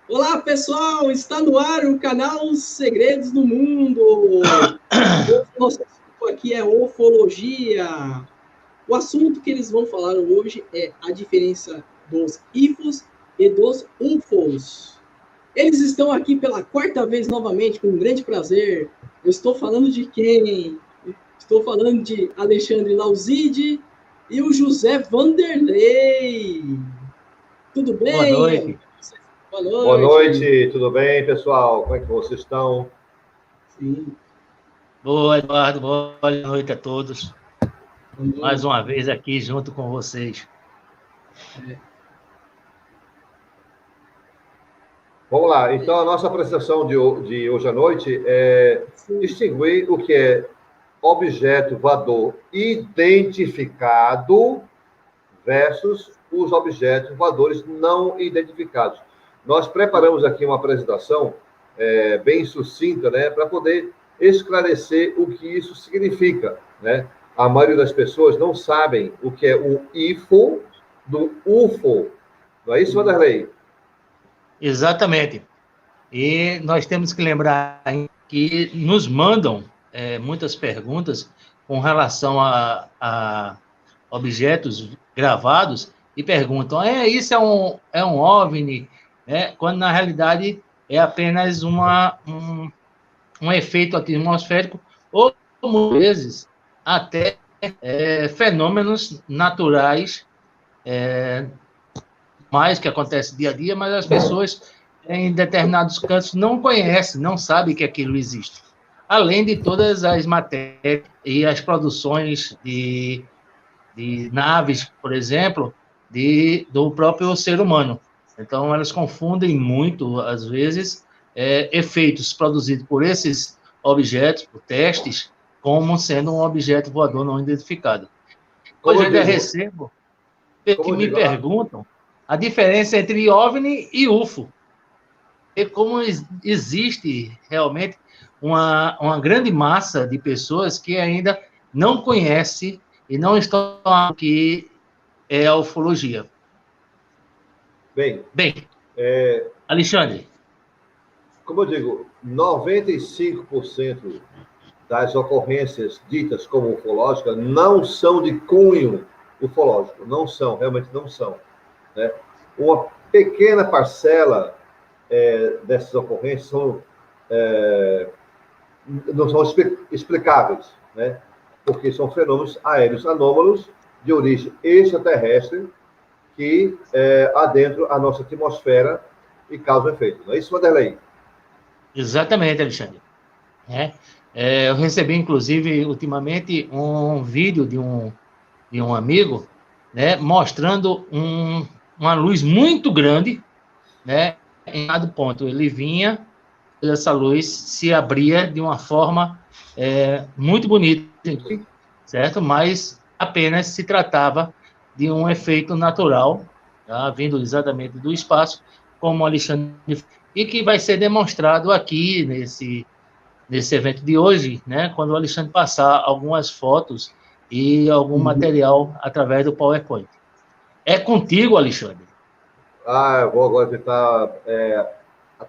Olá, pessoal! Está no ar o canal Segredos do Mundo. O nosso assunto aqui é ufologia. O assunto que eles vão falar hoje é a diferença dos IFOs e dos UFOs. Eles estão aqui pela quarta vez novamente, com um grande prazer. Eu estou falando de quem? Estou falando de Alexandre Lauzide e o José Vanderlei. Tudo Boa bem? noite. Boa Boa noite. noite, tudo bem, pessoal? Como é que vocês estão? Sim. Boa, Eduardo. Boa noite a todos. Boa Mais noite. uma vez aqui junto com vocês. Vamos lá, então a nossa apresentação de hoje à noite é distinguir o que é objeto voador identificado versus os objetos voadores não identificados. Nós preparamos aqui uma apresentação bem sucinta, né, para poder esclarecer o que isso significa, né? A maioria das pessoas não sabem o que é um IFO do UFO. Não é isso, Vanderlei? Exatamente. E nós temos que lembrar que nos mandam muitas perguntas com relação a objetos gravados e perguntam, isso é um OVNI? Quando na realidade é apenas um efeito atmosférico ou, muitas vezes, até fenômenos naturais, mais que acontece dia a dia, mas as pessoas em determinados cantos não conhecem, não sabem que aquilo existe. Além de todas as matérias e as produções de naves, por exemplo, do próprio ser humano. Então, elas confundem muito, às vezes, efeitos produzidos por esses objetos, por testes, como sendo um objeto voador não identificado. Hoje eu ainda recebo que me perguntam a diferença entre OVNI e UFO. E como existe realmente uma grande massa de pessoas que ainda não conhece e não estão falando que é a ufologia. Bem, Alexandre. Como eu digo, 95% das ocorrências ditas como ufológicas não são de cunho ufológico, não são, realmente não são, né? Uma pequena parcela dessas ocorrências não são explicáveis, né? Porque são fenômenos aéreos anômalos de origem extraterrestre que adentram a nossa atmosfera e causam efeito. Não é isso, Vanderlei? Exatamente, Alexandre. Eu recebi, inclusive, ultimamente, um vídeo de um amigo, né, mostrando uma luz muito grande, né, em dado ponto. Ele vinha, essa luz se abria de uma forma muito bonita, certo? Mas apenas se tratava de um efeito natural, tá? Vindo exatamente do espaço, como o Alexandre, e que vai ser demonstrado aqui nesse evento de hoje, né? Quando o Alexandre passar algumas fotos e algum material através do PowerPoint. É contigo, Alexandre. Eu vou agora tentar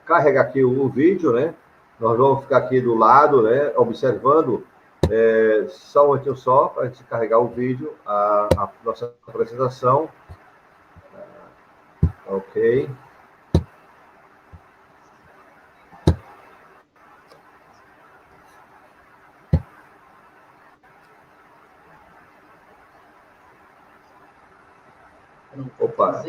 carregar aqui o vídeo, né? Nós vamos ficar aqui do lado, né? Observando. Só um momentinho só para a gente carregar o vídeo, a nossa apresentação. Ok. Opa.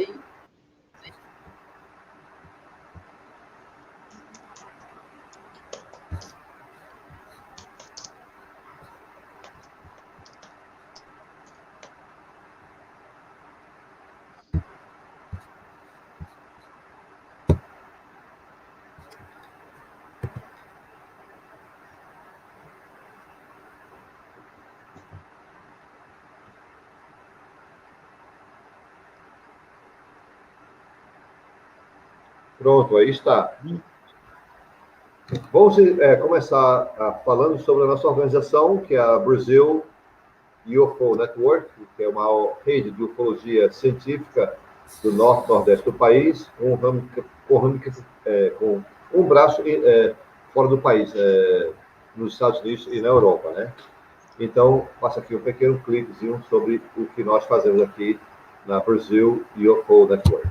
Pronto, aí está. Vamos começar falando sobre a nossa organização, que é a Brazil UFO Network, que é uma rede de ufologia científica do norte e nordeste do país, um ramo com um braço fora do país, nos Estados Unidos e na Europa, né? Então, faça aqui um pequeno cliquezinho sobre o que nós fazemos aqui na Brazil UFO Network.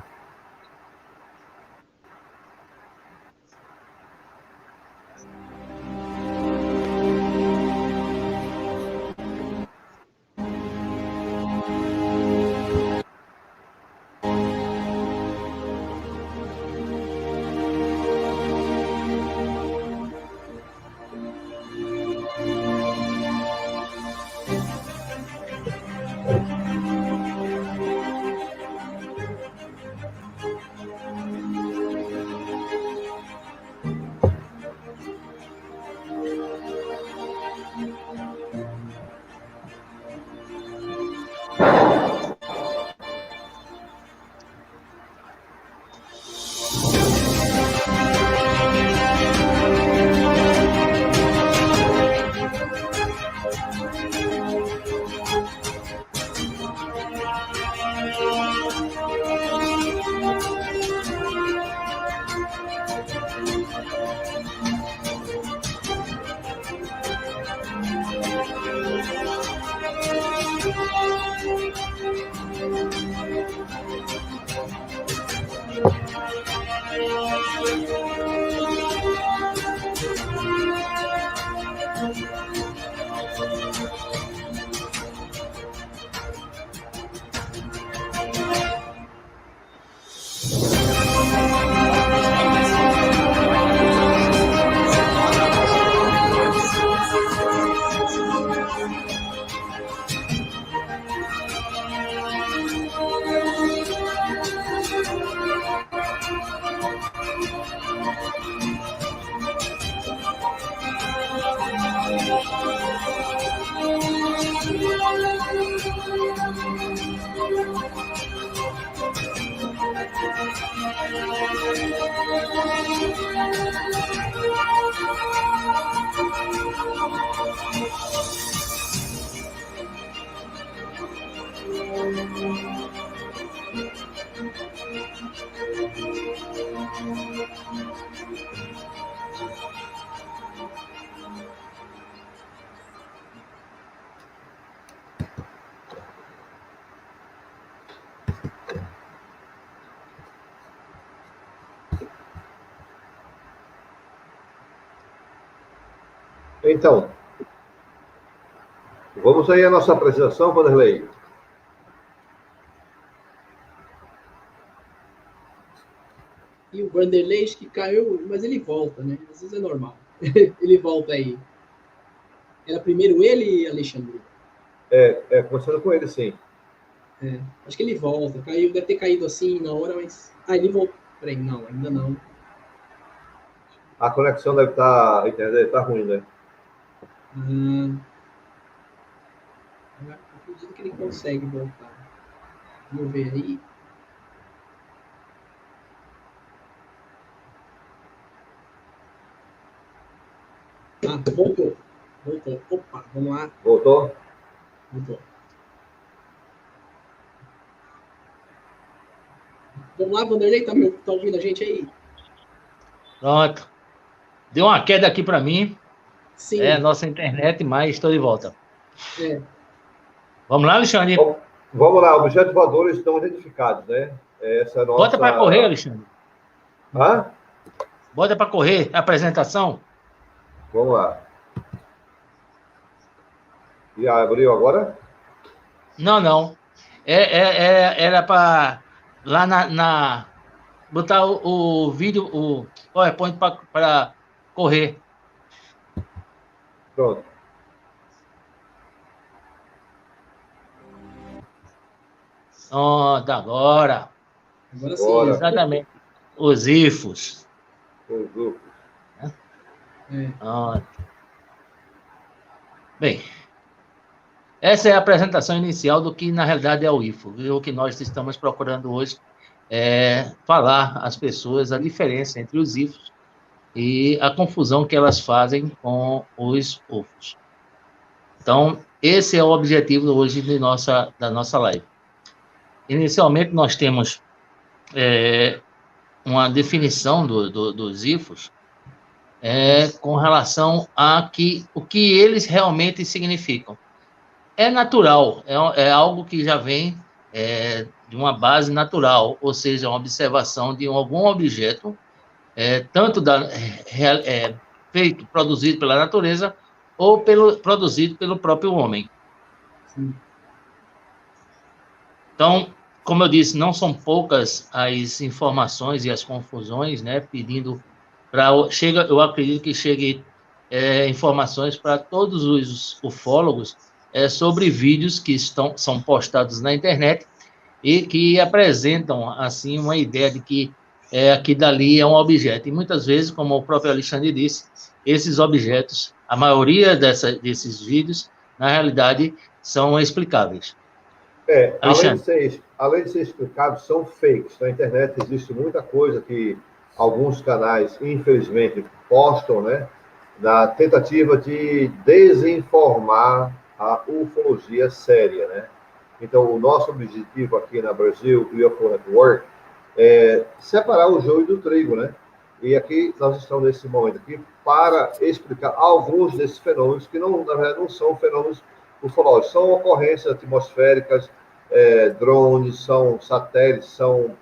Então, vamos aí à nossa apresentação, Vanderlei. E o Vanderlei que caiu, mas ele volta, né? Às vezes é normal. Ele volta aí. Era primeiro ele, Alexandre? Começando com ele, sim. Acho que ele volta. Caiu, deve ter caído assim na hora, mas... ele voltou. Peraí, não, ainda não. A conexão deve estar... A internet deve estar ruim, né? Eu acredito que ele consegue voltar. Vamos ver aí. Voltou. Opa, vamos lá. Voltou? Voltou. Vamos lá, Vanderlei, tá ouvindo a gente aí? Pronto. Deu uma queda aqui para mim. Sim. É a nossa internet, mas estou de volta. Vamos lá, Alexandre? Vamos lá, objetos voadores estão identificados, né? Essa é a nossa... Bota para correr, Alexandre. Hã? Bota para correr a apresentação. Vamos lá. E abriu agora? Não. Era para lá botar o vídeo, o PowerPoint para correr. Pronto. Pronto, agora. Agora sim. Exatamente. Os IFOs. Os grupos. Bem, essa é a apresentação inicial do que, na realidade, é o IFO. E o que nós estamos procurando hoje é falar às pessoas a diferença entre os IFOs e a confusão que elas fazem com os UFOs. Então, esse é o objetivo hoje da nossa live. Inicialmente, nós temos uma definição dos IFOs com relação o que eles realmente significam. É natural, é algo que já vem de uma base natural, ou seja, uma observação de algum objeto, tanto produzido pela natureza ou produzido pelo próprio homem. Sim. Então, como eu disse, não são poucas as informações e as confusões, né, pedindo eu acredito que chegue informações para todos os ufólogos sobre vídeos que são postados na internet e que apresentam, assim, uma ideia de que aqui dali é um objeto. E muitas vezes, como o próprio Alexandre disse, esses objetos, a maioria desses vídeos, na realidade, são explicáveis. Além de ser explicado, são fakes. Na internet existe muita coisa que alguns canais, infelizmente, postam, né, na tentativa de desinformar a ufologia séria, né? Então, o nosso objetivo aqui na Brasil UFO Network é separar o joio do trigo, né? E aqui nós estamos nesse momento aqui para explicar alguns desses fenômenos que, não, na verdade, não são fenômenos ufológicos, são ocorrências atmosféricas, drones, são satélites, são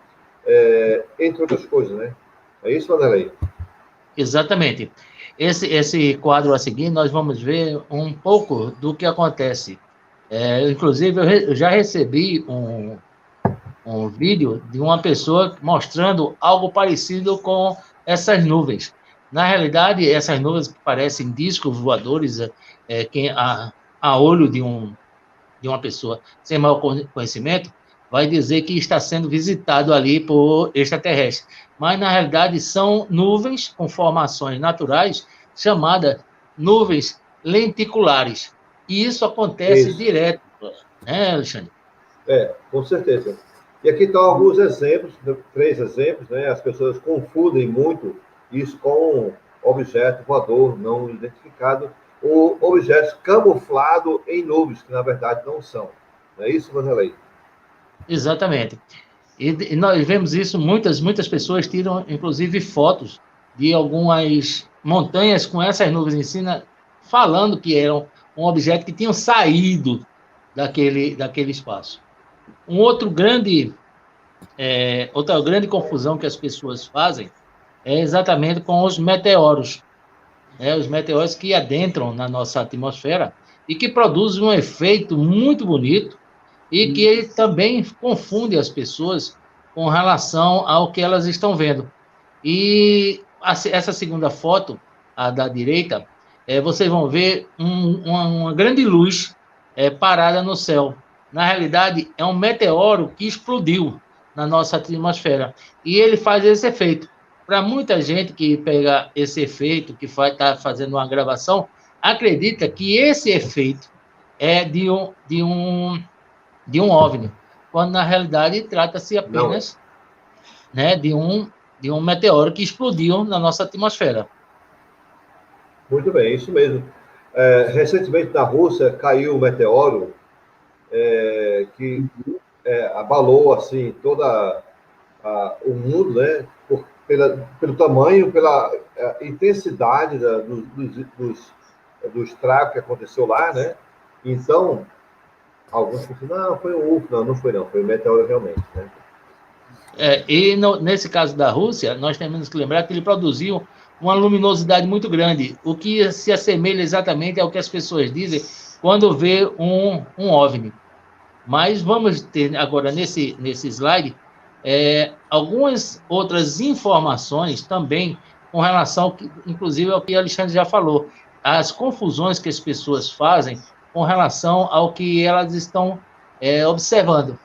entre outras coisas, né? É isso, Vanderlei? Exatamente. Esse quadro a seguir, nós vamos ver um pouco do que acontece. Inclusive, eu já recebi um vídeo de uma pessoa mostrando algo parecido com essas nuvens. Na realidade, essas nuvens que parecem discos voadores, a olho de uma pessoa sem maior conhecimento, vai dizer que está sendo visitado ali por extraterrestres. Mas, na realidade, são nuvens com formações naturais chamadas nuvens lenticulares. E isso acontece direto, né, Alexandre? Com certeza. E aqui estão alguns exemplos, 3 exemplos, né? As pessoas confundem muito isso com objeto voador não identificado ou objetos camuflados em nuvens, que na verdade não são. Não é isso, Vanderlei? Exatamente. E nós vemos isso, muitas pessoas tiram, inclusive, fotos de algumas montanhas com essas nuvens em cima, falando que eram um objeto que tinham saído daquele espaço. Outra grande confusão que as pessoas fazem é exatamente com os meteoros. Os meteoros que adentram na nossa atmosfera e que produzem um efeito muito bonito e que ele também confunde as pessoas com relação ao que elas estão vendo. E essa segunda foto, a da direita, vocês vão ver uma grande luz parada no céu. Na realidade, é um meteoro que explodiu na nossa atmosfera. E ele faz esse efeito. Para muita gente que pega esse efeito, que vai estar fazendo uma gravação, acredita que esse efeito é de um OVNI, quando na realidade trata-se apenas de um meteoro que explodiu na nossa atmosfera. Muito bem, isso mesmo. Recentemente na Rússia caiu um meteoro que abalou assim toda o mundo, né? Pelo tamanho, pela intensidade do estrago que aconteceu lá, né? Então, alguns pensam, não, foi um UFO. Não foi um meteoro realmente, né? Nesse caso da Rússia, nós temos que lembrar que ele produziu uma luminosidade muito grande, o que se assemelha exatamente ao que as pessoas dizem quando vê um OVNI. Mas vamos ter agora nesse slide algumas outras informações também com relação, inclusive, ao que o Alexandre já falou, as confusões que as pessoas fazem com relação ao que elas estão observando.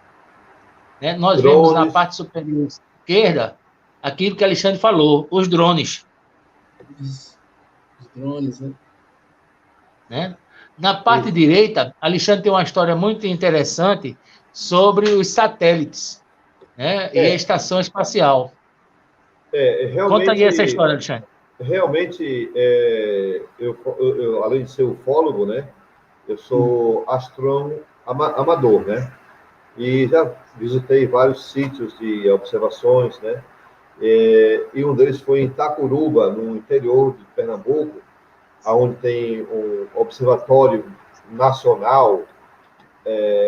Nós vemos na parte superior esquerda aquilo que o Alexandre falou, os drones. Os drones, né? Na parte direita, Alexandre tem uma história muito interessante sobre os satélites, né? E a estação espacial. Realmente, conta aí essa história, Alexandre. Realmente, eu, além de ser ufólogo, né, eu sou astrônomo amador, né? E já visitei vários sítios de observações, né? e um deles foi em Itacuruba, no interior de Pernambuco, onde tem um observatório nacional,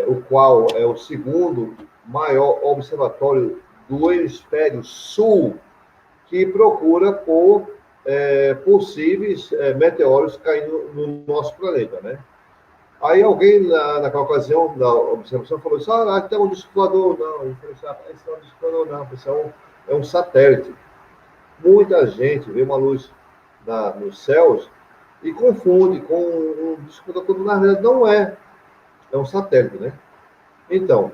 o qual é o segundo maior observatório do hemisfério sul, que procura por possíveis meteoros caindo no nosso planeta, né? Aí alguém, naquela ocasião, da observação, falou assim, tem um disco voador. Não, eu falei, esse não é um disco voador, não, isso é um satélite. Muita gente vê uma luz nos céus e confunde com um disco voador, quando na verdade não é. É um satélite, né? Então,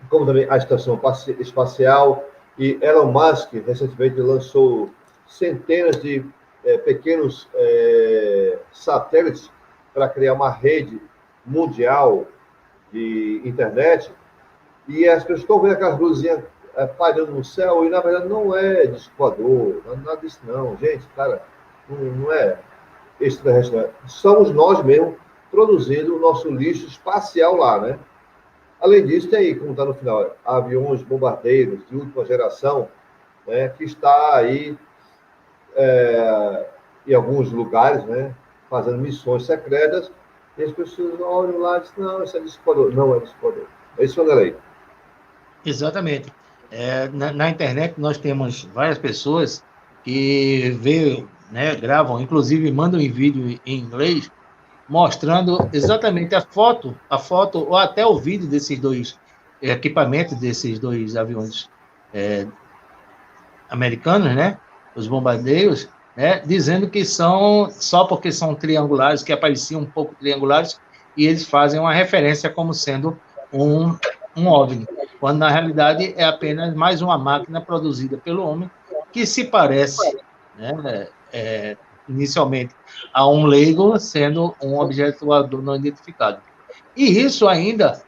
como também a Estação Espacial, e Elon Musk recentemente lançou centenas de pequenos satélites para criar uma rede mundial de internet, e as pessoas estão vendo aquelas luzinhas pairando no céu, e na verdade não é disco voador, nada disso não, gente, cara, não é extraterrestre, não é. Somos nós mesmos produzindo o nosso lixo espacial lá, né? Além disso, tem aí, como está no final, aviões bombardeiros de última geração, né, que está aí em alguns lugares, né, fazendo missões secretas, e as pessoas olham lá e dizem, não, isso é disco voador. Não é disco voador. É isso, Vanderlei. Exatamente. Na internet nós temos várias pessoas que veem, né, gravam, inclusive mandam em vídeo em inglês, mostrando exatamente a foto ou até o vídeo desses dois equipamentos, desses dois aviões americanos, né, os bombardeiros, né, dizendo que são, só porque são triangulares, que apareciam um pouco triangulares, e eles fazem uma referência como sendo um OVNI, quando na realidade é apenas mais uma máquina produzida pelo homem, que se parece, né, inicialmente, a um leigo, sendo um objeto voador não identificado. E isso ainda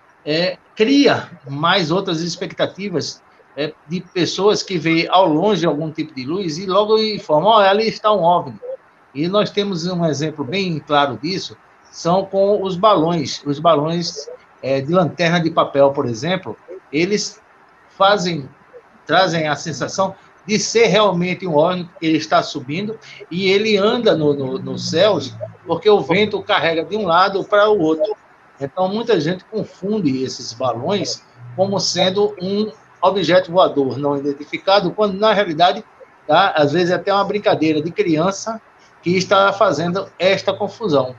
cria mais outras expectativas de pessoas que veem ao longe algum tipo de luz e logo informam, ali está um OVNI. E nós temos um exemplo bem claro disso, são com os balões. Os balões de lanterna de papel, por exemplo, eles trazem a sensação de ser realmente um OVNI, que ele está subindo, e ele anda nos céus, porque o vento carrega de um lado para o outro. Então, muita gente confunde esses balões como sendo um objeto voador não identificado, quando, na realidade, às vezes é até uma brincadeira de criança que está fazendo esta confusão.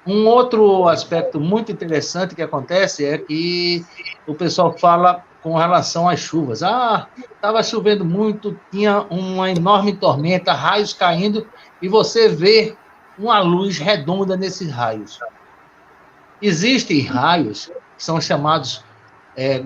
Um outro aspecto muito interessante que acontece é que o pessoal fala com relação às chuvas. Estava chovendo muito, tinha uma enorme tormenta, raios caindo, e você vê uma luz redonda nesses raios. Existem raios que são chamados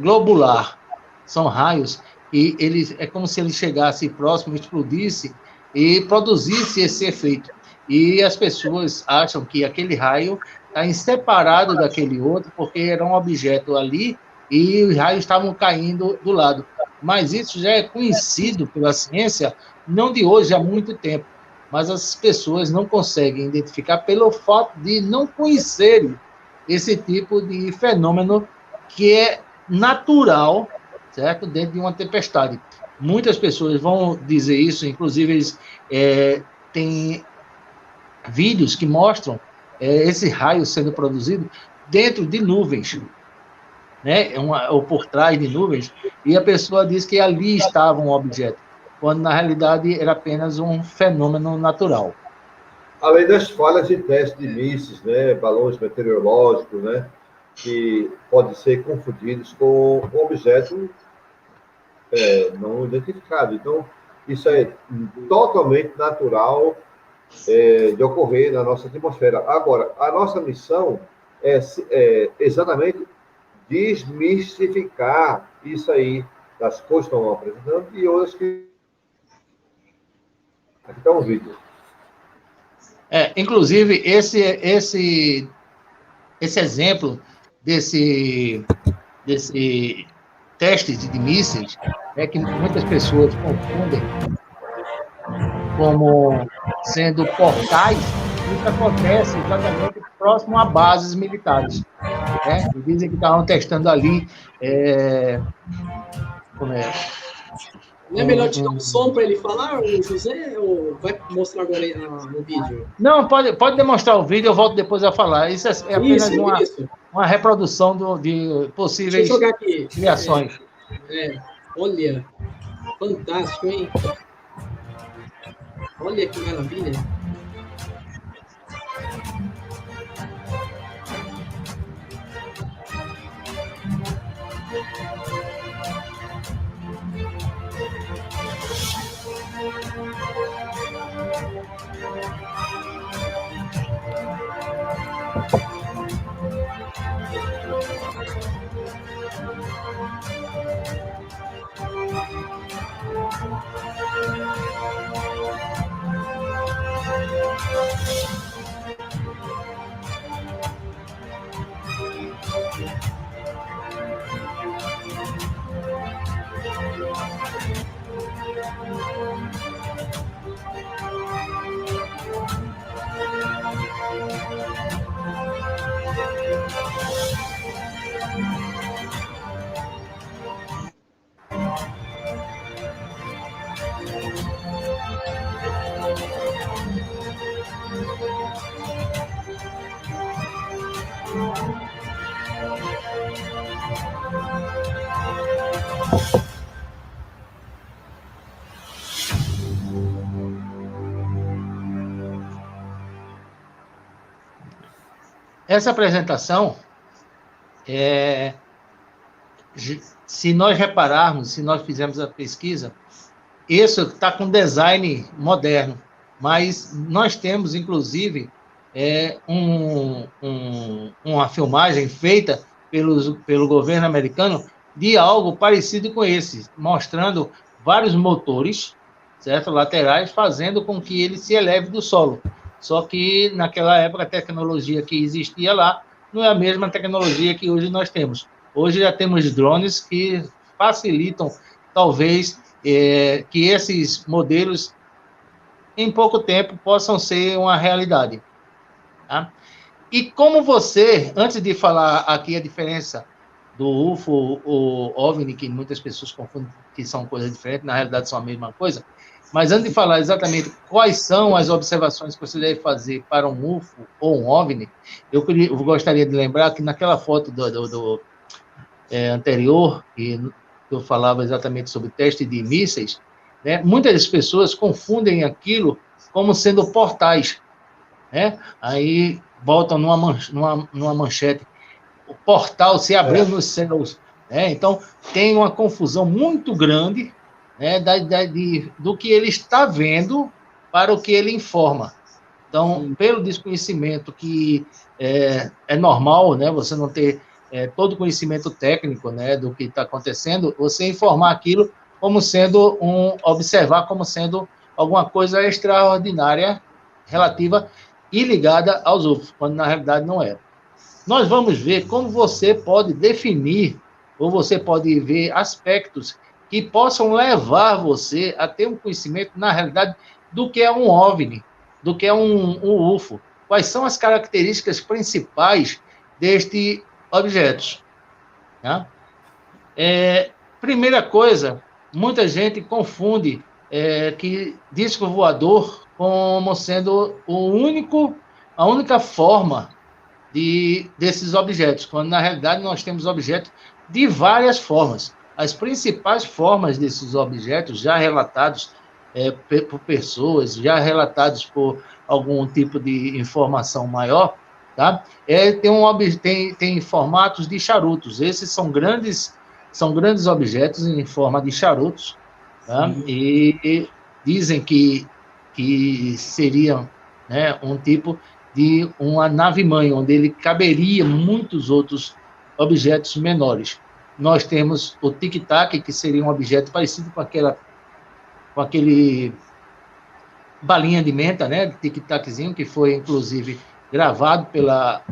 globular. São raios e é como se ele chegasse próximo, explodisse e produzisse esse efeito. E as pessoas acham que aquele raio está separado daquele outro, porque era um objeto ali e os raios estavam caindo do lado. Mas isso já é conhecido pela ciência, não de hoje, há muito tempo. Mas as pessoas não conseguem identificar pelo fato de não conhecerem esse tipo de fenômeno que é natural, certo? Dentro de uma tempestade. Muitas pessoas vão dizer isso, inclusive eles têm vídeos que mostram esse raio sendo produzido dentro de nuvens, né? Ou por trás de nuvens, e a pessoa diz que ali estava um objeto, quando na realidade era apenas um fenômeno natural. Além das falhas de teste de mísseis, né, balões meteorológicos, né, que podem ser confundidos com um objeto não identificado. Então, isso é totalmente natural de ocorrer na nossa atmosfera. Agora, a nossa missão é exatamente desmistificar isso aí, das coisas que estão apresentando e outras que... Aqui está um vídeo. Inclusive, esse exemplo desse teste de mísseis que muitas pessoas confundem como sendo portais, isso acontece exatamente próximo a bases militares. Né? Dizem que estavam testando ali Não é melhor tirar um som para ele falar, o José, ou vai mostrar agora no vídeo? Não, pode demonstrar o vídeo, eu volto depois a falar. Isso é apenas uma reprodução de possíveis Deixa eu jogar aqui. criações. Olha, fantástico, hein? Olha que maravilha. Essa apresentação, se nós repararmos, se nós fizermos a pesquisa, isso está com design moderno, mas nós temos, inclusive, uma filmagem feita pelo governo americano de algo parecido com esse, mostrando vários motores, certo, laterais, fazendo com que ele se eleve do solo. Só que, naquela época, a tecnologia que existia lá não é a mesma tecnologia que hoje nós temos. Hoje já temos drones que facilitam, talvez, que esses modelos, em pouco tempo, possam ser uma realidade. Tá? E como você, antes de falar aqui a diferença do UFO ou OVNI, que muitas pessoas confundem que são coisas diferentes, na realidade são a mesma coisa, mas antes de falar exatamente quais são as observações que você deve fazer para um UFO ou um OVNI, eu gostaria de lembrar que naquela foto anterior, que eu falava exatamente sobre teste de mísseis, né, muitas pessoas confundem aquilo como sendo portais. Né? Aí voltam numa manchete, o portal se abriu nos céus. Né? Então, tem uma confusão muito grande, né, do que ele está vendo para o que ele informa. Então, pelo desconhecimento que é normal, né, você não ter todo o conhecimento técnico, né, do que está acontecendo, você informar aquilo como sendo observar como sendo alguma coisa extraordinária relativa e ligada aos UFOs, quando na realidade não é. Nós vamos ver como você pode definir, ou você pode ver aspectos que possam levar você a ter um conhecimento, na realidade, do que é um OVNI, do que é um UFO. Quais são as características principais destes objetos? Tá? Primeira coisa, muita gente confunde que disco voador como sendo a única forma desses objetos, quando na realidade nós temos objetos de várias formas. As principais formas desses objetos, já relatados por pessoas, já relatados por algum tipo de informação maior, tá? Tem formatos de charutos. Esses são grandes objetos em forma de charutos, tá? E dizem que seriam, né, um tipo de uma nave-mãe, onde ele caberia muitos outros objetos menores. Nós temos o tic-tac, que seria um objeto parecido com aquele balinha de menta, né, tic-taczinho, que foi, inclusive, gravado pela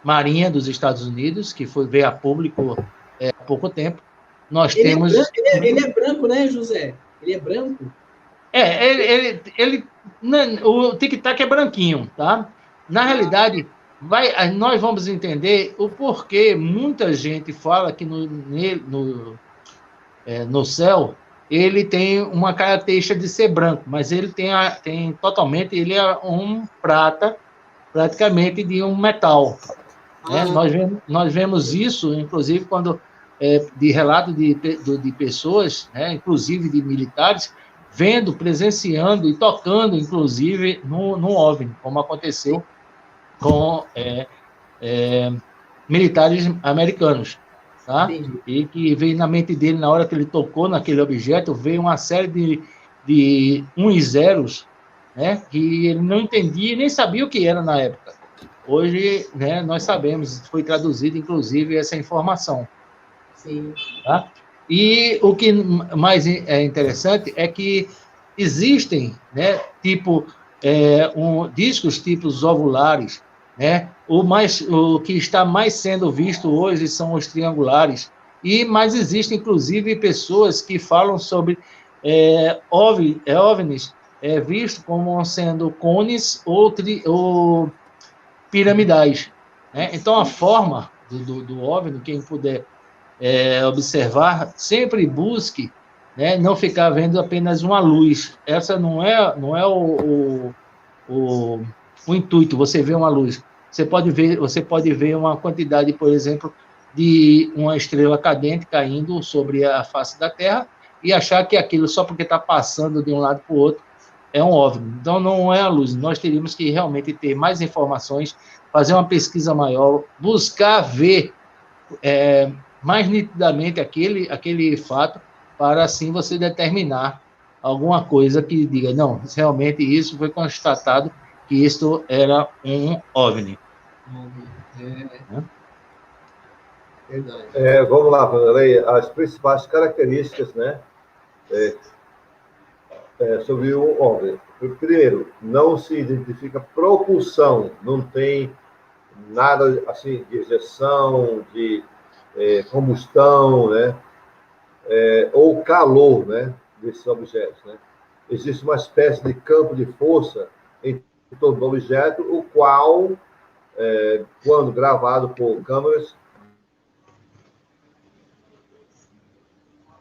Marinha dos Estados Unidos, que veio a público há pouco tempo. Nós temos... Ele é branco, né, José? Ele é branco? O tic-tac é branquinho, tá? Na realidade, nós vamos entender o porquê muita gente fala que no céu, ele tem uma característica de ser branco, mas ele tem totalmente, ele é um prata, praticamente de um metal. Né? Nós vemos isso, inclusive, quando de relato de pessoas, né, inclusive de militares, vendo, presenciando e tocando, inclusive, no OVNI, como aconteceu com militares americanos. Tá? E que veio na mente dele, na hora que ele tocou naquele objeto, veio uma série de uns e zeros, né, que ele não entendia e nem sabia o que era na época. Hoje, né, nós sabemos, foi traduzido, inclusive, essa informação. Sim. Tá? E o que mais é interessante é que existem, né, discos tipos ovulares, né? O que está mais sendo visto hoje são os triangulares, mas existem, inclusive, pessoas que falam sobre OVNIs visto como sendo cones ou piramidais. Né? Então, a forma do OVNI, quem puder observar, sempre busque, né, não ficar vendo apenas uma luz. Essa não é o intuito, você vê uma luz. Você pode ver uma quantidade, por exemplo, de uma estrela cadente caindo sobre a face da Terra e achar que aquilo, só porque está passando de um lado para o outro, é um OVNI. Então, não é a luz. Nós teríamos que realmente ter mais informações, fazer uma pesquisa maior, buscar ver mais nitidamente aquele fato, para assim você determinar alguma coisa que diga, não, realmente isso foi constatado que isto era um OVNI. Verdade. Vamos lá, Vanderlei, as principais características, né, sobre o OVNI. Primeiro, não se identifica propulsão, não tem nada assim de ejeção, de combustão, né, ou calor, né, desses objetos, né. Existe uma espécie de campo de força em torno do objeto, o qual, quando gravado por câmeras,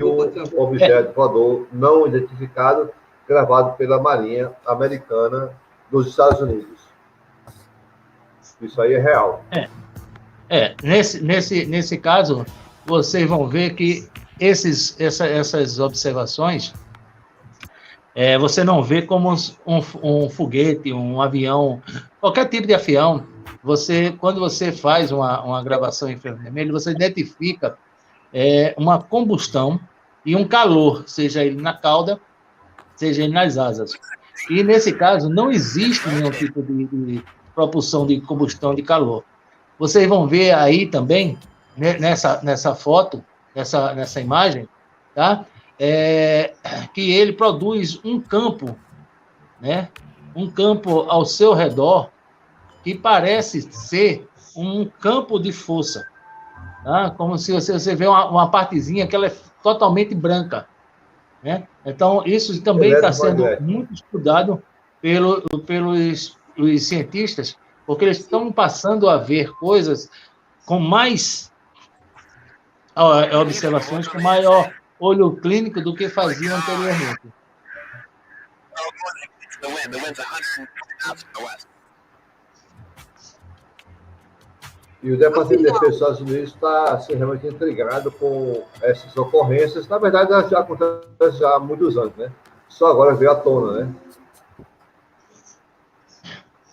o objeto voador não identificado, gravado pela Marinha Americana dos Estados Unidos. Isso aí é real. Nesse caso, vocês vão ver que essas observações, você não vê como um foguete, um avião, qualquer tipo de avião. Quando você faz uma gravação em infravermelho, você identifica uma combustão e um calor, seja ele na cauda, seja ele nas asas. E, nesse caso, não existe nenhum tipo de propulsão de combustão de calor. Vocês vão ver aí também, nessa foto, nessa imagem, tá? Que ele produz um campo, né? Um campo ao seu redor que parece ser um campo de força. Tá? Como se você vê uma partezinha que ela é totalmente branca. Né? Então, isso também está sendo muito estudado pelos cientistas, porque eles estão passando a ver coisas com mais observações, com maior olho clínico do que faziam anteriormente. E o Departamento de Defesa dos Estados Unidos está assim, realmente intrigado com essas ocorrências. Na verdade, elas já acontecem já há muitos anos, né? Só agora veio à tona, né?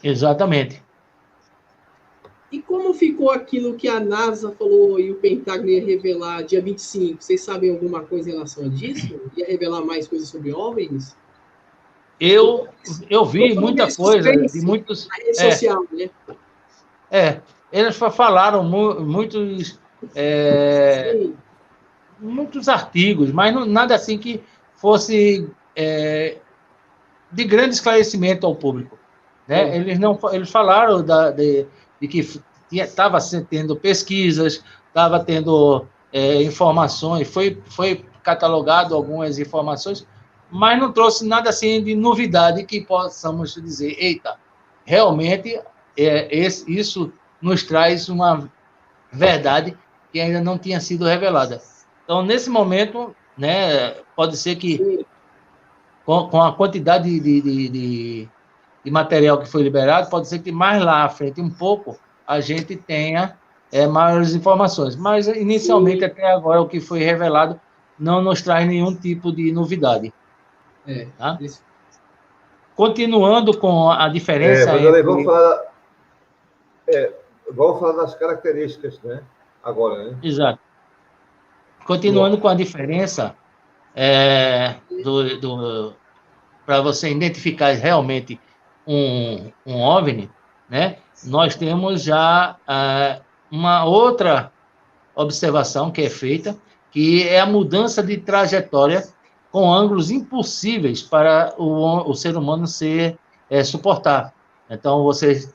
Exatamente. E como ficou aquilo que a NASA falou e o Pentágono ia revelar dia 25? Vocês sabem alguma coisa em relação a disso? Ia revelar mais coisas sobre OVNIs? Eu vi muita coisa de muitos... Na rede social, né? Eles falaram muitos artigos, mas nada assim que fosse de grande esclarecimento ao público. Né? Eles falaram de que estava tendo pesquisas, estava tendo informações, foi catalogado algumas informações, mas não trouxe nada assim de novidade que possamos dizer, eita, realmente isso nos traz uma verdade que ainda não tinha sido revelada. Então, nesse momento, né, pode ser que com a quantidade de material que foi liberado, pode ser que mais lá à frente um pouco a gente tenha maiores informações. Mas, inicialmente, até agora, o que foi revelado não nos traz nenhum tipo de novidade. Tá? Continuando com a diferença Vanderlei, entre... vamos falar das características, né? Agora, né? Exato. Continuando com a diferença para você identificar realmente um OVNI, né? Nós temos já uma outra observação que é feita, que é a mudança de trajetória com ângulos impossíveis para o ser humano suportar. Então, vocês,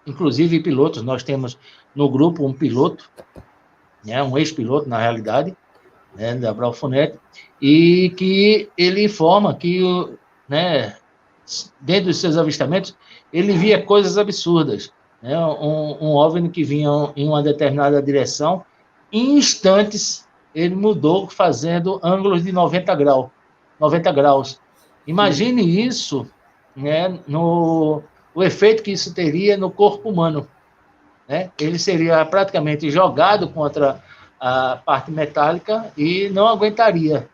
inclusive pilotos, nós temos no grupo um piloto, né, um ex-piloto, na realidade, né, da Braufonet, e que ele informa que, né, dentro dos seus avistamentos, ele via coisas absurdas. Né, um OVNI que vinha em uma determinada direção, em instantes, ele mudou, fazendo ângulos de 90 graus. Imagine isso, né, o efeito que isso teria no corpo humano. Né? Ele seria praticamente jogado contra a parte metálica e não aguentaria.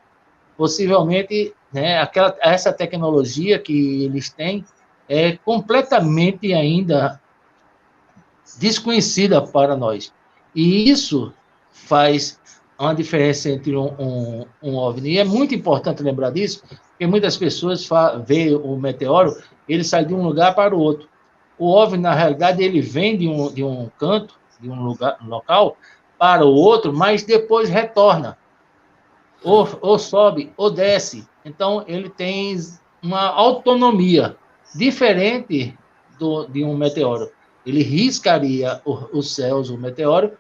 Possivelmente, né, essa tecnologia que eles têm é completamente ainda desconhecida para nós. E isso faz uma diferença entre um OVNI. E é muito importante lembrar disso, porque muitas pessoas veem o meteoro, ele sai de um lugar para o outro. O OVNI, na realidade, ele vem de um canto, de um local, para o outro, mas depois retorna. Ou sobe, ou desce. Então, ele tem uma autonomia diferente de um meteoro. Ele riscaria os céus, o meteoro,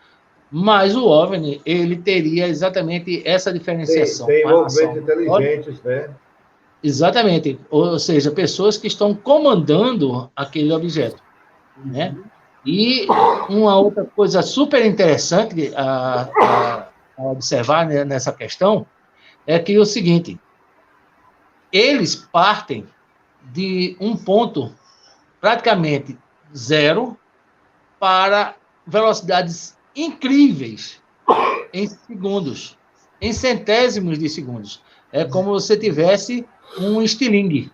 mas o OVNI, ele teria exatamente essa diferenciação. Tem movimentos inteligentes, né? Exatamente. Ou seja, pessoas que estão comandando aquele objeto. Né? E uma outra coisa super interessante a observar nessa questão é que é o seguinte, eles partem de um ponto praticamente zero para velocidades incríveis em segundos, em centésimos de segundos. É como você tivesse um estilingue.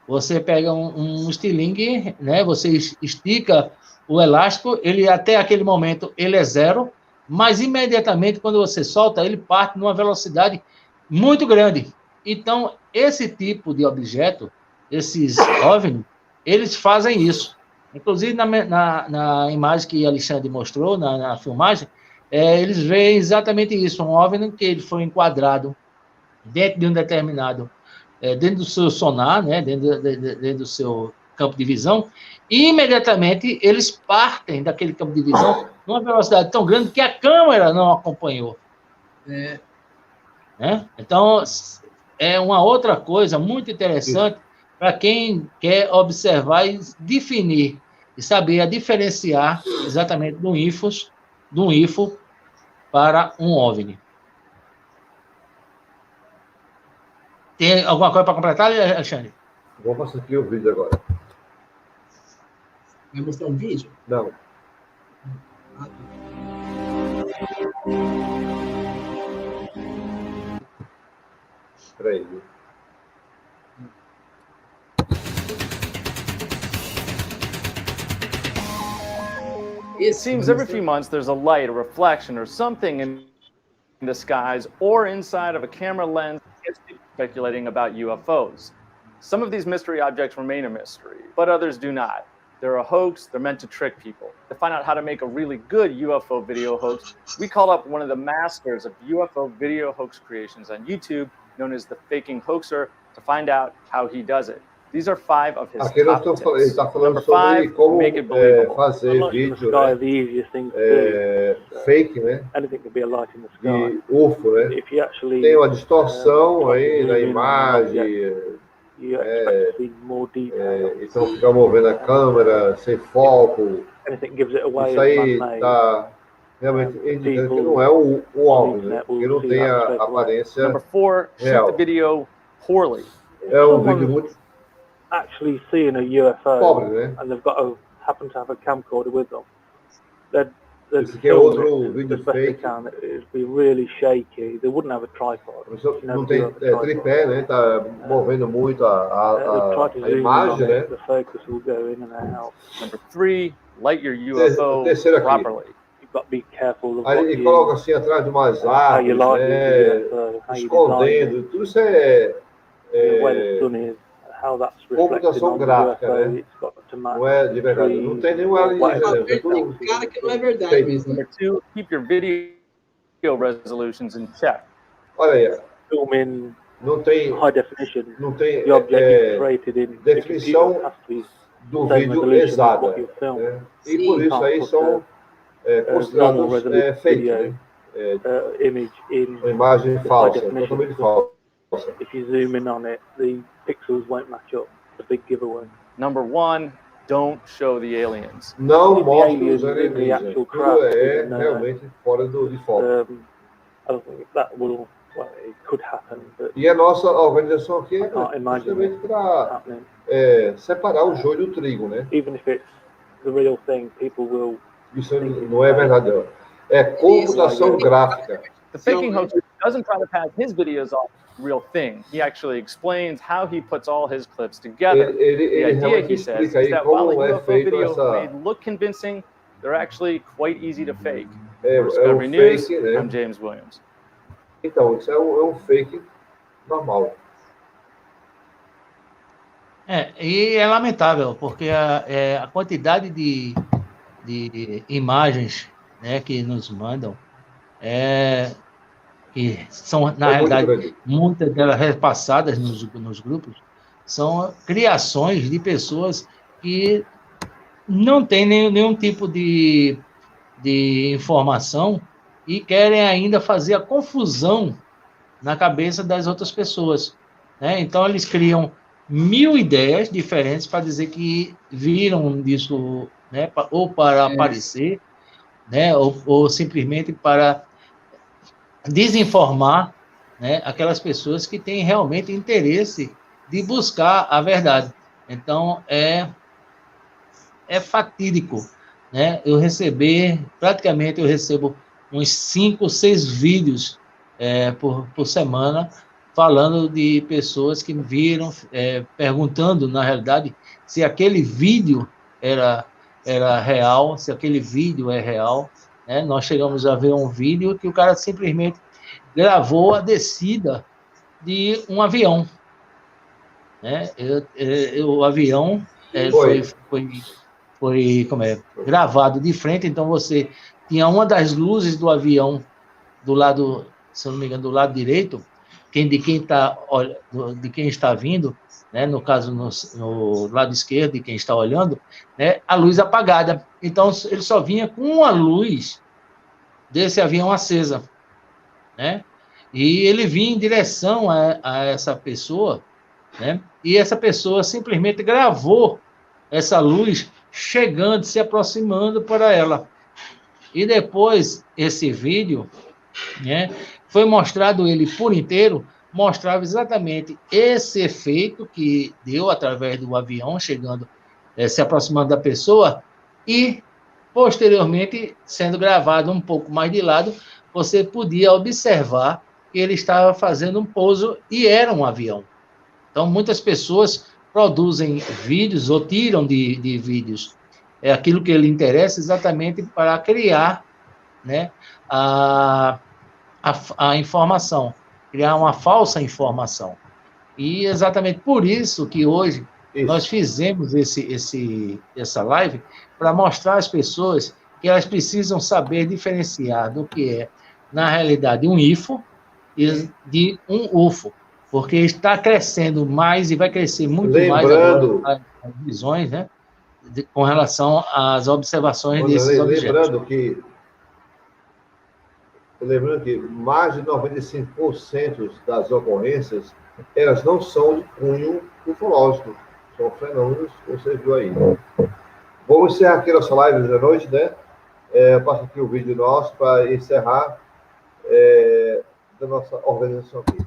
Você pega um estilingue, né? Você estica o elástico, ele até aquele momento ele é zero, mas imediatamente quando você solta, ele parte numa velocidade muito grande. Então, esse tipo de objeto, esses OVNI, eles fazem isso. Inclusive, na imagem que Alexandre mostrou, na filmagem, eles veem exatamente isso, um OVNI que ele foi enquadrado dentro de um determinado, dentro do seu sonar, né, dentro do seu campo de visão, e imediatamente eles partem daquele campo de visão numa velocidade tão grande que a câmera não acompanhou. Né? Então, é uma outra coisa muito interessante para quem quer observar e definir, e saber diferenciar exatamente de um IFO para um OVNI. Tem alguma coisa para completar, Alexandre? Vou passar aqui o vídeo agora. Vai mostrar um vídeo? Não. Espera aí. It seems every few months there's a light, a reflection, or something in the skies or inside of a camera lens speculating about UFOs. Some of these mystery objects remain a mystery, but others do not. They're a hoax, they're meant to trick people. To find out how to make a really good UFO video hoax, we called up one of the masters of UFO video hoax creations on YouTube, known as the Faking Hoaxer, to find out how he does it. These are 5 of his Aqui top ele tips. está falando Number sobre 5, como make it believable. fazer vídeo, né? Fake, né? De UFO, né? Tem uma distorção aí na imagem, então fica movendo a câmera sem foco. Isso aí realmente indicando que não é o OVNI, né? Porque não tem a aparência Number 4, shoot real. the video poorly. É um vídeo muito actually seeing a UFO pobre, né? and they've got to happen to have a camcorder with them. They'd Esse aqui é film outro it vídeo as best they fake. can. It'd be really shaky. They wouldn't have a tripod. Não tem tripé, né? Tá movendo muito a imagem, né? The focus will go in and out. Number 3, light your UFO Terceiro aqui. You've properly. got to be careful of Aí what ele you, coloca assim atrás de umas how you árvores, light né? the UFO, how you design Escondendo. it, Tudo isso é where the sun is, how that's reflected computação on the gráfica, UFO. né? It's got to match Não é de verdade. trees, Não tem nenhum whatever. alienígena. É Tem tudo cara que não é verdade fake. mesmo. Number 2, keep your video resolutions in check. Olha aí, Film in não tem, high definition. não tem The object is created in the definição computer has to be do same vídeo resolution as exata. what you film. Né? E Sim, por isso aí são considerados normal resolution fake, video. né? Image in Uma imagem falsa, totalmente falsa. if you zoom in on it, the pixels won't match up. It's a big giveaway. Number 1, don't show the aliens. Não The mostra aliens os in the alienígenas. actual Tudo craft, é and, realmente fora de foco. I don't think that will. Well, it could happen, but E a nossa organização aqui é I can't imagine justamente it para happening. separar o joio do trigo, né? Even if it's the real thing, people will. Isso não é verdadeiro. É computação gráfica. The faking host doesn't try to pass his videos off as the real thing. He actually explains how he puts all his clips together. Ele The idea, realmente he says, explica is aí that while a como é UFO feito video essa... may look convincing, they're actually quite easy to fake. É For Discovery um News, fake, né? I'm James Williams. Então, isso é um fake normal. E é lamentável, porque a quantidade de imagens, né, que nos mandam, que são, na realidade, muitas delas repassadas nos grupos, são criações de pessoas que não têm nenhum tipo de informação e querem ainda fazer a confusão na cabeça das outras pessoas, né? Então, eles criam 1000 ideias diferentes para dizer que viram isso, né? Ou para aparecer, né? Ou simplesmente para desinformar, né? Aquelas pessoas que têm realmente interesse de buscar a verdade. Então, é fatídico, né? Eu recebo uns 5, 6 vídeos por semana, falando de pessoas que viram, perguntando, na realidade, se aquele vídeo era real, se aquele vídeo é real, né? Nós chegamos a ver um vídeo que o cara simplesmente gravou a descida de um avião, né? O avião foi gravado de frente, então você tinha uma das luzes do avião do lado, se eu não me engano, do lado direito, de quem está vindo, né, no caso no lado esquerdo de quem está olhando, né, a luz apagada. Então ele só vinha com a luz desse avião acesa, né? E ele vinha em direção a essa pessoa, né? E essa pessoa simplesmente gravou essa luz chegando, se aproximando para ela. E depois, esse vídeo, né, foi mostrado ele por inteiro, mostrava exatamente esse efeito que deu através do avião chegando, se aproximando da pessoa, e, posteriormente, sendo gravado um pouco mais de lado, você podia observar que ele estava fazendo um pouso e era um avião. Então, muitas pessoas produzem vídeos ou tiram de vídeos aquilo que lhe interessa exatamente para criar, né, a informação, criar uma falsa informação. E exatamente por isso que hoje nós fizemos essa live, para mostrar às pessoas que elas precisam saber diferenciar do que é, na realidade, um IFO e de um UFO, porque está crescendo mais e vai crescer muito mais agora as visões, né, com relação às observações desses objetos. Lembrando que mais de 95% das ocorrências, elas não são de cunho ufológico, são fenômenos que você viu aí. Vamos encerrar aqui a nossa live da noite, né? Eu passo aqui o vídeo nosso para encerrar da nossa organização aqui.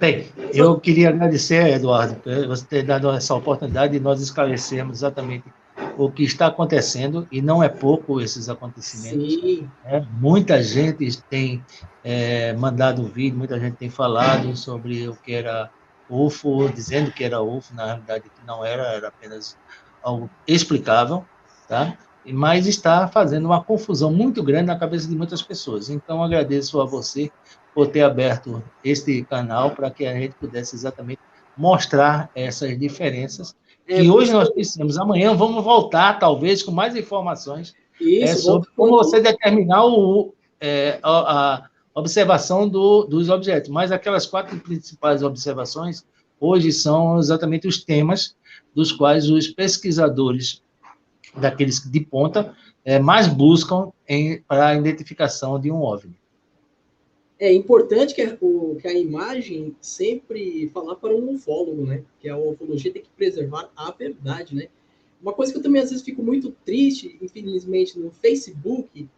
Bem, eu queria agradecer, Eduardo, por você ter dado essa oportunidade de nós esclarecermos exatamente o que está acontecendo, e não é pouco esses acontecimentos. Sim. Né? Muita gente tem mandado vídeo, muita gente tem falado sobre o que era UFO, dizendo que era UFO, na realidade que não era, era apenas algo explicável, tá? Mas está fazendo uma confusão muito grande na cabeça de muitas pessoas. Então, agradeço a você por ter aberto este canal para que a gente pudesse exatamente mostrar essas diferenças que hoje nós precisamos. Amanhã vamos voltar, talvez, com mais informações sobre como você determinar a observação dos objetos. Mas aquelas 4 principais observações hoje são exatamente os temas dos quais os pesquisadores, daqueles de ponta, mais buscam para a identificação de um OVNI. É importante que a imagem sempre falar para um ufólogo, né? Que a ufologia tem que preservar a verdade, né? Uma coisa que eu também às vezes fico muito triste, infelizmente, no Facebook,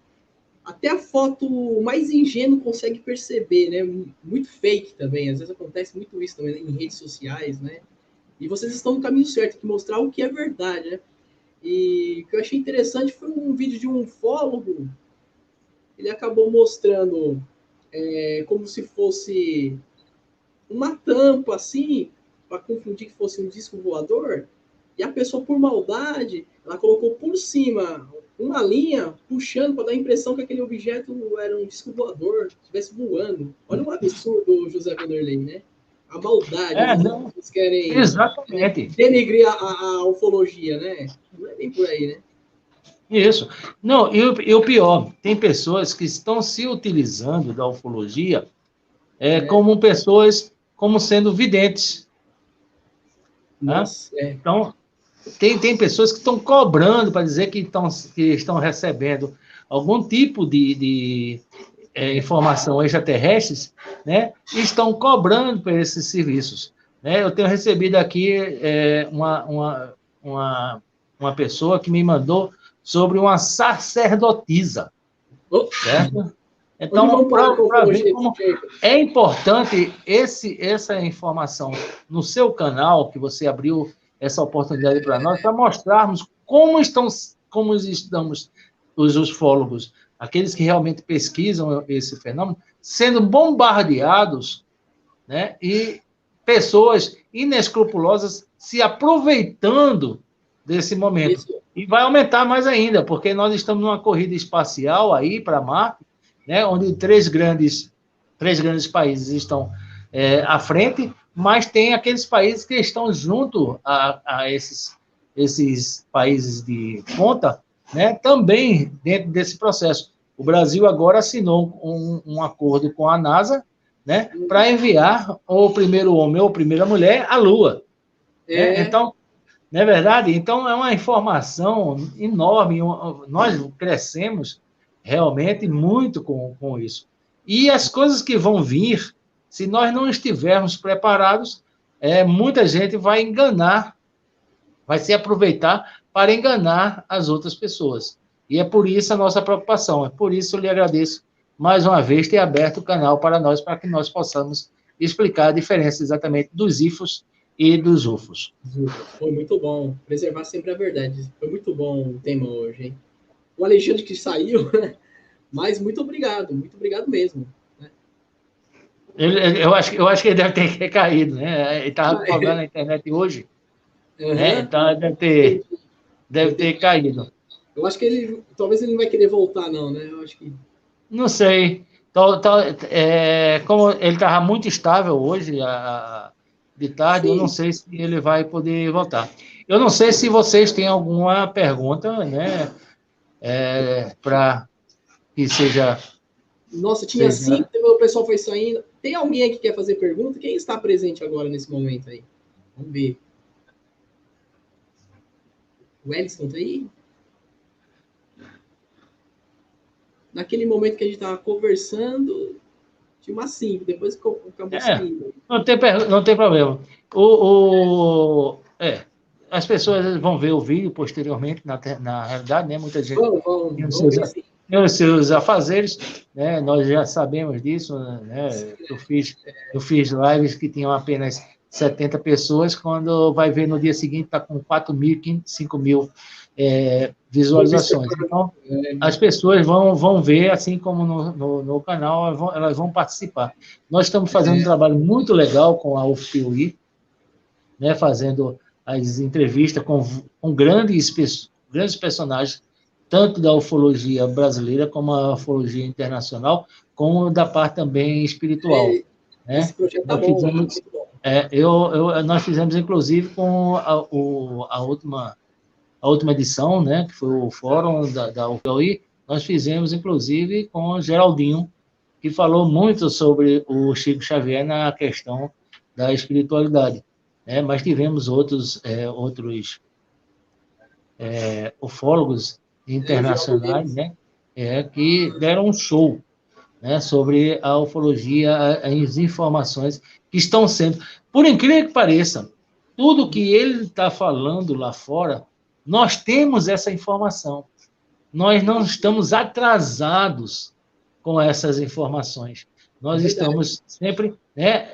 até a foto mais ingênua consegue perceber, né? Muito fake também, às vezes acontece muito isso também, né? Em redes sociais, né? E vocês estão no caminho certo, que mostrar o que é verdade, né? E o que eu achei interessante foi um vídeo de um ufólogo, ele acabou mostrando como se fosse uma tampa, assim, para confundir que fosse um disco voador, e a pessoa, por maldade, ela colocou por cima uma linha, puxando para dar a impressão que aquele objeto era um disco voador, estivesse voando. Olha o absurdo, José Vanderlei, né? A maldade, não, eles querem exatamente. denegrir a ufologia, né? Não é bem por aí, né? Isso. Não, e o pior, tem pessoas que estão se utilizando da ufologia como pessoas, como sendo videntes. Nossa, Então, tem pessoas que estão cobrando para dizer que estão recebendo algum tipo de informação extraterrestres, né? E estão cobrando por esses serviços. Né? Eu tenho recebido aqui uma pessoa que me mandou sobre uma sacerdotisa, certo? Então, para ver como é importante essa informação no seu canal, que você abriu essa oportunidade para nós, para mostrarmos como estamos os ufólogos, aqueles que realmente pesquisam esse fenômeno, sendo bombardeados, né, e pessoas inescrupulosas se aproveitando desse momento. Isso. E vai aumentar mais ainda, porque nós estamos numa corrida espacial aí para Marte, né, onde três grandes países estão à frente, mas tem aqueles países que estão junto a esses países de ponta, né, também dentro desse processo. O Brasil agora assinou um acordo com a NASA, né, para enviar o primeiro homem ou a primeira mulher à Lua. Né? Então, não é verdade? Então, é uma informação enorme. Nós crescemos realmente muito com isso. E as coisas que vão vir, se nós não estivermos preparados, muita gente vai enganar, vai se aproveitar para enganar as outras pessoas. E é por isso a nossa preocupação. É por isso eu lhe agradeço mais uma vez ter aberto o canal para nós, para que nós possamos explicar a diferença exatamente dos IFOS e dos UFOs. Foi muito bom. Preservar sempre a verdade. Foi muito bom o tema hoje, hein? O Alexandre que saiu, mas muito obrigado mesmo. Né? Eu acho que ele deve ter recaído, né? Ele estava falando na internet hoje, né? Então deve ter caído. Eu acho que talvez ele não vai querer voltar, não, né? Eu acho que... Não sei. Como ele estava muito estável hoje, de tarde, sim, eu não sei se ele vai poder voltar. Eu não sei se vocês têm alguma pergunta, né? Para que seja... Nossa, tinha 5, o pessoal foi saindo. Tem alguém aí que quer fazer pergunta? Quem está presente agora nesse momento aí? Vamos ver. O Ellison tá aí? Naquele momento que a gente estava conversando, tinha umas 5, depois acabou saindo. Não tem problema. As pessoas vão ver o vídeo posteriormente, na realidade, né? Muita gente tem os seus afazeres, né? Nós já sabemos disso, né? Eu fiz lives que tinham apenas 70 pessoas, quando vai ver no dia seguinte está com 4.000, 5.000 visualizações. Então, as pessoas vão ver, assim como no canal, elas vão participar. Nós estamos fazendo um trabalho muito legal com a UFPUI, né, fazendo as entrevistas com grandes personagens, tanto da ufologia brasileira como a ufologia internacional, como da parte também espiritual. Né? Esse projeto tá bom, muito bom. Nós fizemos, inclusive, com a última edição, né, que foi o fórum da UFPUI, nós fizemos, inclusive, com o Geraldinho, que falou muito sobre o Chico Xavier na questão da espiritualidade. Né? Mas tivemos outros ufólogos internacionais, né, que deram um show, né, sobre a ufologia, as informações que estão sendo... Por incrível que pareça, tudo que ele está falando lá fora, nós temos essa informação. Nós não estamos atrasados com essas informações. Nós estamos sempre...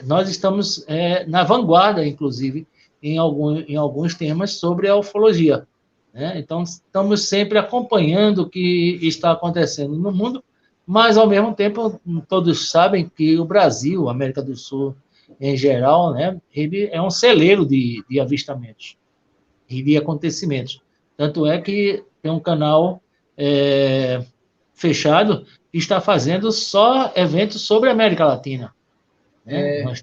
nós estamos na vanguarda, inclusive, em alguns temas sobre a ufologia. Né? Então, estamos sempre acompanhando o que está acontecendo no mundo, mas, ao mesmo tempo, todos sabem que o Brasil, a América do Sul, em geral, né, ele é um celeiro de avistamentos e de acontecimentos. Tanto é que tem um canal fechado que está fazendo só eventos sobre a América Latina. Né? Nós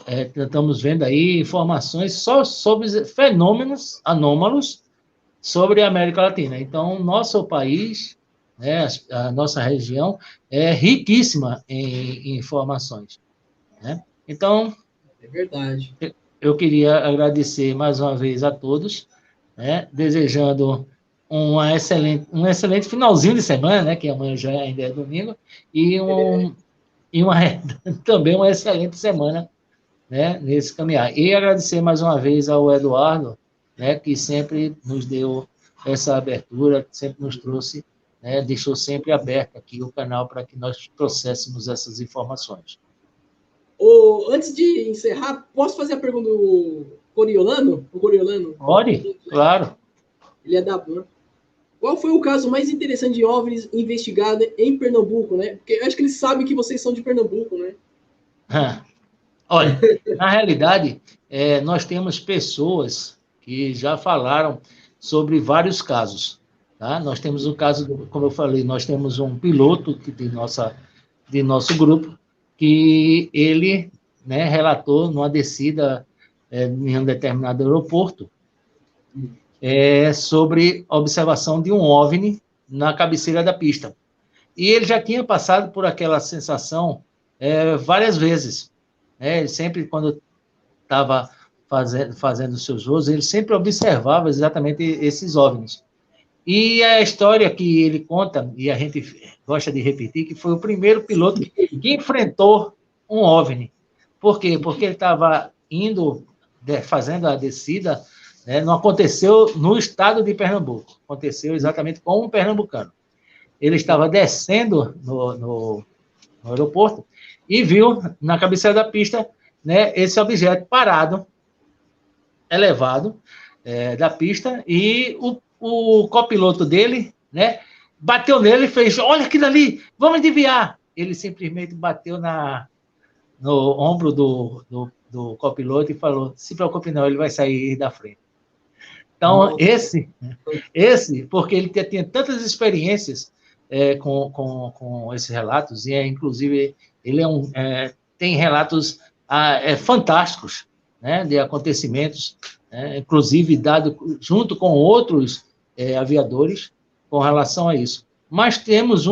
estamos vendo aí informações só sobre fenômenos anômalos sobre a América Latina. Então, nosso país, né, a nossa região, é riquíssima em informações. Né? Então, é verdade. Eu queria agradecer mais uma vez a todos, né, desejando um excelente finalzinho de semana, né, que amanhã já ainda é domingo, e também uma excelente semana, né, nesse caminhar. E agradecer mais uma vez ao Eduardo, né, que sempre nos deu essa abertura, sempre nos trouxe, né, deixou sempre aberto aqui o canal para que nós trouxéssemos essas informações. Antes de encerrar, posso fazer a pergunta do Coriolano? O Coriolano? Pode, claro. Ele é da BAN. Qual foi o caso mais interessante de OVNIs investigado em Pernambuco, né? Porque eu acho que eles sabem que vocês são de Pernambuco, né? Olha, na realidade, nós temos pessoas que já falaram sobre vários casos. Tá? Nós temos o caso, como eu falei, nós temos um piloto de nosso grupo, que ele, né, relatou numa descida em um determinado aeroporto sobre a observação de um OVNI na cabeceira da pista. E ele já tinha passado por aquela sensação várias vezes. Ele sempre, quando estava fazendo seus voos, ele sempre observava exatamente esses OVNIs. E a história que ele conta, e a gente gosta de repetir, que foi o primeiro piloto que enfrentou um OVNI. Por quê? Porque ele estava fazendo a descida, né, não aconteceu no estado de Pernambuco, aconteceu exatamente com um pernambucano. Ele estava descendo no aeroporto e viu na cabeceira da pista, né, esse objeto parado, elevado, da pista, e o copiloto dele, né, bateu nele e fez: olha aquilo ali, vamos desviar. Ele simplesmente bateu no ombro do copiloto e falou: se preocupe não, ele vai sair da frente. Então, esse, porque ele tinha tantas experiências com esses relatos, e inclusive ele tem relatos fantásticos, né, de acontecimentos, inclusive dado junto com outros aviadores com relação a isso. Mas temos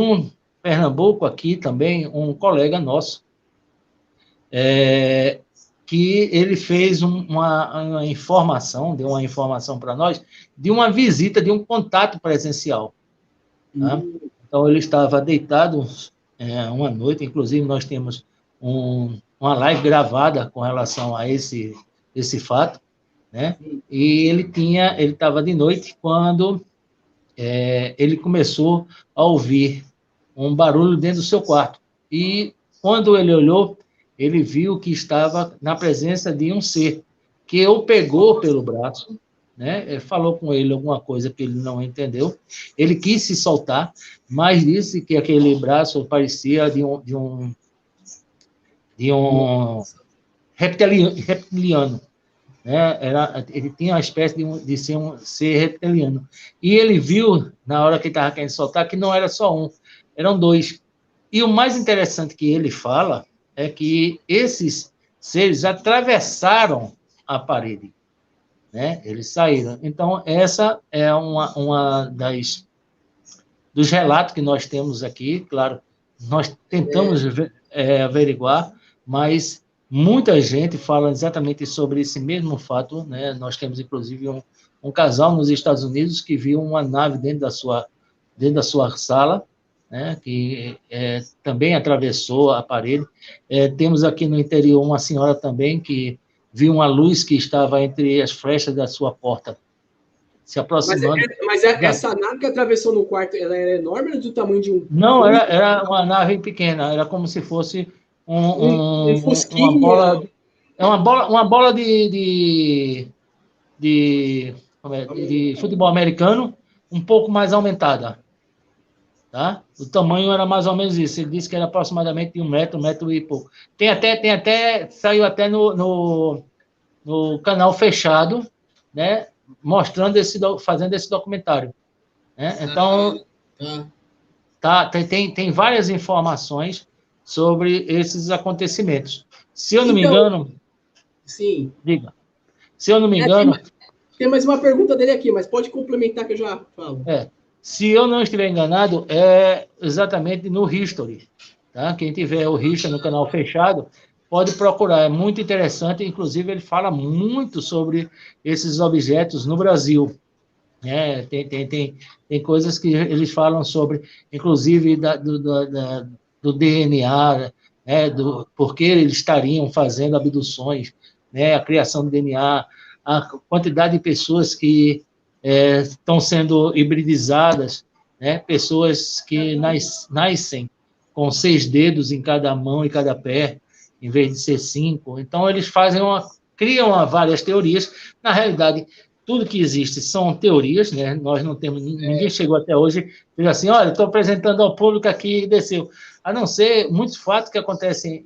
Pernambuco aqui também, um colega nosso, que ele fez uma informação, deu uma informação para nós, de uma visita, de um contato presencial. Tá? Então, ele estava deitado uma noite, inclusive nós temos uma live gravada com relação a esse fato, né? E ele estava de noite quando ele começou a ouvir um barulho dentro do seu quarto. E quando ele olhou, ele viu que estava na presença de um ser que o pegou pelo braço, né? Falou com ele alguma coisa que ele não entendeu. Ele quis se soltar, mas disse que aquele braço parecia de um reptiliano. Né? Ele tinha uma espécie de ser um ser reptiliano. E ele viu, na hora que ele estava querendo soltar, que não era só um, eram dois. E o mais interessante que ele fala é que esses seres atravessaram a parede, né? Eles saíram. Então, essa é uma dos relatos que nós temos aqui. Claro, nós tentamos averiguar, mas muita gente fala exatamente sobre esse mesmo fato, né? Nós temos, inclusive, um casal nos Estados Unidos que viu uma nave dentro da sua sala, né? Que também atravessou a parede. Temos aqui no interior uma senhora também que viu uma luz que estava entre as frechas da sua porta, se aproximando. Mas essa nave que atravessou no quarto, ela era enorme ou do tamanho de um... Não, era uma nave pequena, era como se fosse uma bola de futebol americano, um pouco mais aumentada. Tá? O tamanho era mais ou menos isso. Ele disse que era aproximadamente de 1 metro e pouco. Saiu até no canal fechado, né? Mostrando fazendo esse documentário. Né? Então, tem várias informações sobre esses acontecimentos. Se eu não me engano... Sim. Diga. Se eu não me engano... Tem mais uma pergunta dele aqui, mas pode complementar que eu já falo. Se eu não estiver enganado, é exatamente no History. Tá? Quem tiver o History no canal fechado, pode procurar. É muito interessante. Inclusive, ele fala muito sobre esses objetos no Brasil. Tem coisas que eles falam sobre, inclusive, do DNA, né? Por que eles estariam fazendo abduções, né? A criação do DNA, a quantidade de pessoas que estão sendo hibridizadas, né? Pessoas que nascem com 6 dedos em cada mão e cada pé, em vez de ser 5. Então, eles criam várias teorias. Na realidade, tudo que existe são teorias, né? Nós não temos, ninguém chegou até hoje e diz assim, olha, estou apresentando ao público aqui e desceu. A não ser muitos fatos que acontecem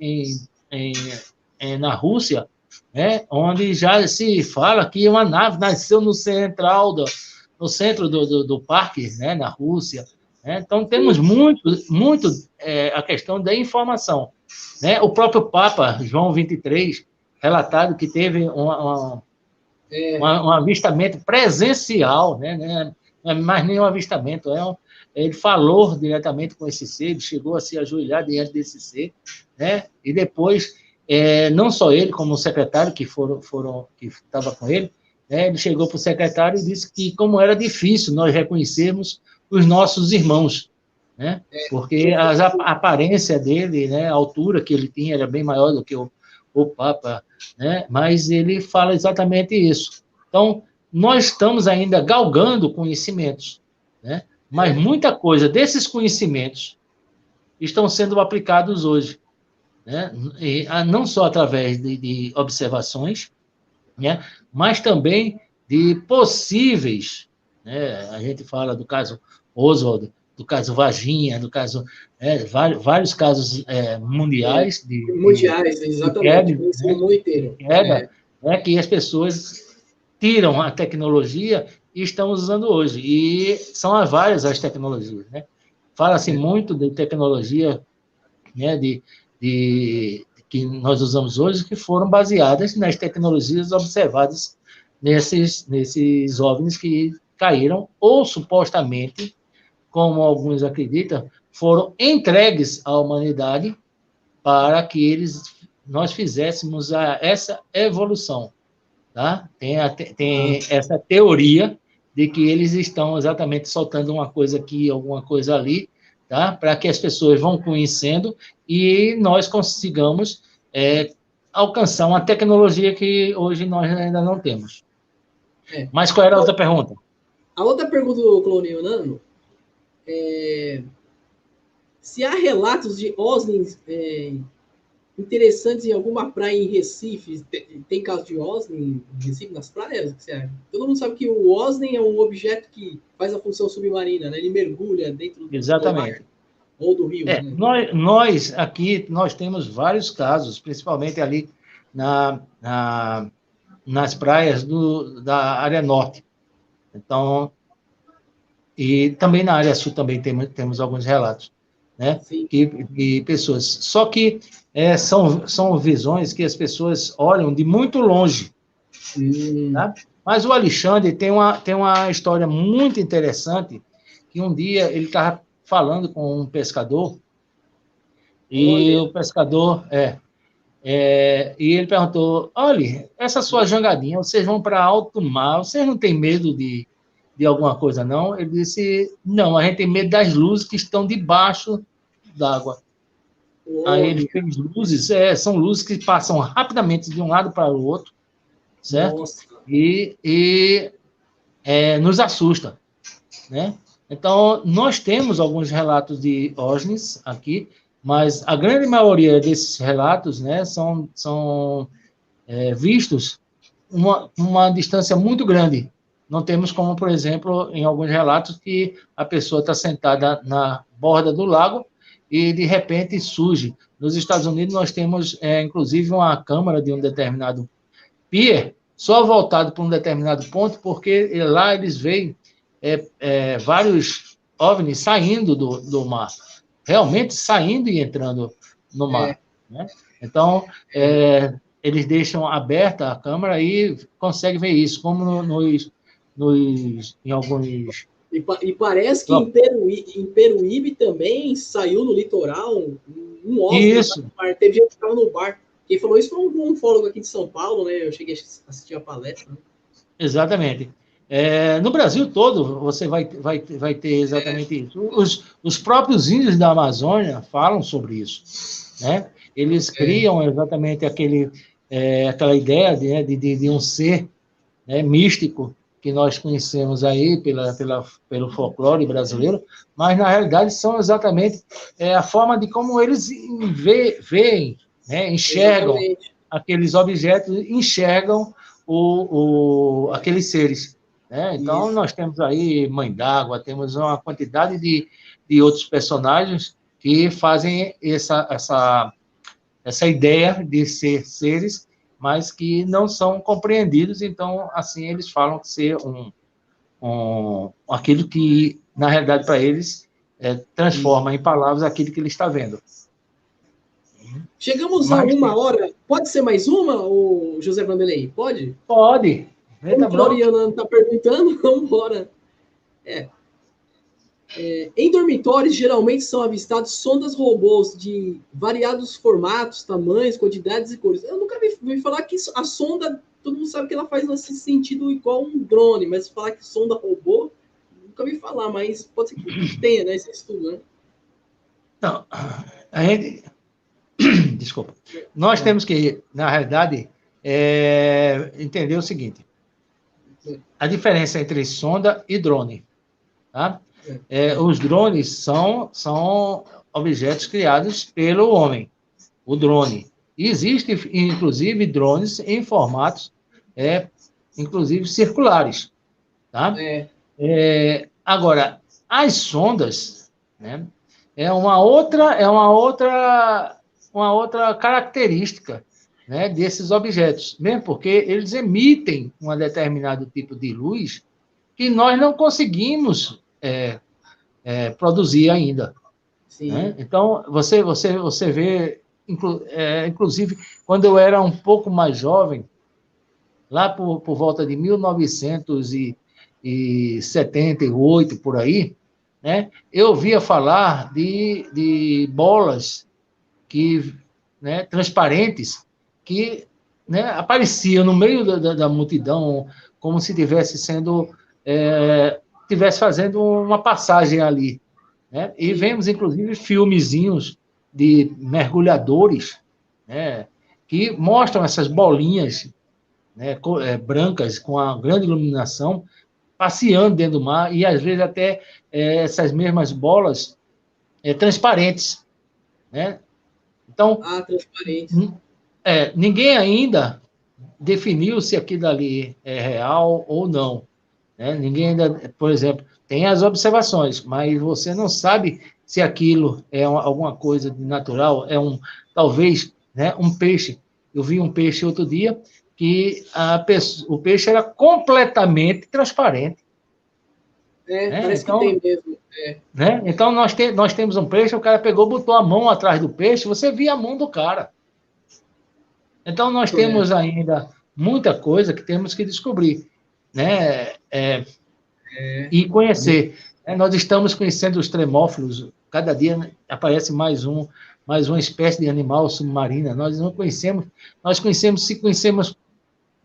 na Rússia, né? Onde já se fala que uma nave nasceu no centro do parque, né? Na Rússia. Né? Então, temos muito a questão da informação. Né? O próprio Papa João XXIII, relatado que teve um avistamento presencial, né? Não é mais nenhum avistamento, ele falou diretamente com esse ser, ele chegou a se ajoelhar diante desse ser, né? E depois, não só ele, como o secretário que estava com ele, né? Ele chegou para o secretário e disse que como era difícil nós reconhecermos os nossos irmãos, né? Porque a aparência dele, né? A altura que ele tinha era bem maior do que o Papa, né? Mas ele fala exatamente isso. Então, nós estamos ainda galgando conhecimentos, né? Mas muita coisa desses conhecimentos estão sendo aplicados hoje, né? E, não só através de observações, né? Mas também de possíveis, né? A gente fala do caso Oswald, do caso Varginha, do caso vários casos mundiais mundiais, exatamente, de queda, né? Que as pessoas tiram a tecnologia e estão usando hoje. E são várias as tecnologias, né? Fala-se muito de tecnologia, né, que nós usamos hoje, que foram baseadas nas tecnologias observadas nesses OVNIs que caíram, ou supostamente, como alguns acreditam, foram entregues à humanidade para que nós fizéssemos essa evolução. Tá? Tem essa teoria de que eles estão exatamente soltando uma coisa aqui, alguma coisa ali, tá? Para que as pessoas vão conhecendo e nós consigamos alcançar uma tecnologia que hoje nós ainda não temos. Mas qual era a outra pergunta? A outra pergunta do Clonil Nano se há relatos de OSNIs interessantes em alguma praia em Recife. Tem caso de OSNI em Recife, nas praias? O que você acha? Todo mundo sabe que o OSNI é um objeto que faz a função submarina, né? Ele mergulha dentro do mar ou do rio. Né? Nós aqui, nós temos vários casos, principalmente ali nas praias da área norte. Então, e também na área sul também temos alguns relatos, né? De pessoas. Só que são visões que as pessoas olham de muito longe. Tá? Mas o Alexandre tem uma história muito interessante, que um dia ele estava falando com um pescador, e o pescador... e ele perguntou, olha, essa sua jangadinha, vocês vão para alto mar, vocês não têm medo de alguma coisa, não? Ele disse, não, a gente tem medo das luzes que estão debaixo d'água. Aí ele fez luzes, são luzes que passam rapidamente de um lado para o outro, certo? Nossa. E nos assusta, né? Então, nós temos alguns relatos de OSNIs aqui, mas a grande maioria desses relatos, né, são vistos uma distância muito grande. Não temos como, por exemplo, em alguns relatos, que a pessoa está sentada na borda do lago e, de repente, surge. Nos Estados Unidos, nós temos, inclusive, uma câmara de um determinado pier, só voltado para um determinado ponto, porque lá eles veem vários OVNIs saindo do mar, realmente saindo e entrando no mar. Né? Então, eles deixam aberta a câmera e conseguem ver isso, como em alguns... E parece que em Peruíbe também saiu no litoral um OVNI. Isso. Teve gente que estava no bar. Quem falou isso foi um ufólogo aqui de São Paulo, né? Eu cheguei a assistir a palestra. Né? Exatamente. No Brasil todo, você vai ter exatamente isso. Os próprios índios da Amazônia falam sobre isso. Né? Eles criam exatamente aquela ideia de um ser, né, místico, que nós conhecemos aí pelo folclore brasileiro, mas, na realidade, são exatamente a forma de como eles veem, né, enxergam Exatamente. aqueles objetos, enxergam aqueles seres. Né? Então, Isso. nós temos aí Mãe d'Água, temos uma quantidade de outros personagens que fazem essa ideia de ser seres, mas que não são compreendidos, então, assim, eles falam que ser aquilo que, na realidade, para eles, transforma em palavras aquilo que ele está vendo. Chegamos a 1 hora. Pode ser mais uma, o José Vanderlei? Pode? Pode. Como o Floriano está perguntando, vamos embora. Em dormitórios, geralmente são avistados sondas robôs de variados formatos, tamanhos, quantidades e cores. Eu nunca vi falar que a sonda, todo mundo sabe que ela faz nesse sentido igual um drone, mas falar que sonda robô, nunca vi falar, mas pode ser que tenha, né, esse estudo, né? Não, a gente... Desculpa. Nós temos que, na realidade, entender o seguinte. A diferença entre sonda e drone. Tá? Os drones são objetos criados pelo homem. O drone. E existe, inclusive, drones em formatos, inclusive, circulares. Tá? Agora, as sondas, né, é uma outra característica, né, desses objetos, mesmo porque eles emitem um determinado tipo de luz que nós não conseguimos produzir ainda. Sim. Né? Então, você vê, inclusive, quando eu era um pouco mais jovem, lá por volta de 1978, por aí, né, eu ouvia falar de bolas né, transparentes que, né, apareciam no meio da multidão, como se estivesse fazendo uma passagem ali. Né? E vemos, inclusive, filmezinhos de mergulhadores, né, que mostram essas bolinhas, né, brancas, com a grande iluminação, passeando dentro do mar, e às vezes até essas mesmas bolas transparentes. Né? Então, transparente. Ninguém ainda definiu se aquilo ali é real ou não. Né? Ninguém ainda, por exemplo, tem as observações, mas você não sabe se aquilo é alguma coisa de natural, talvez, né, um peixe. Eu vi um peixe outro dia que o peixe era completamente transparente. Parece então, que tem mesmo. Né? Então, nós temos um peixe, o cara pegou, botou a mão atrás do peixe, você via a mão do cara. Então, nós temos ainda muita coisa que temos que descobrir, né? E conhecer. Nós estamos conhecendo os tremófilos, cada dia aparece mais uma espécie de animal submarina. Nós não conhecemos, se conhecemos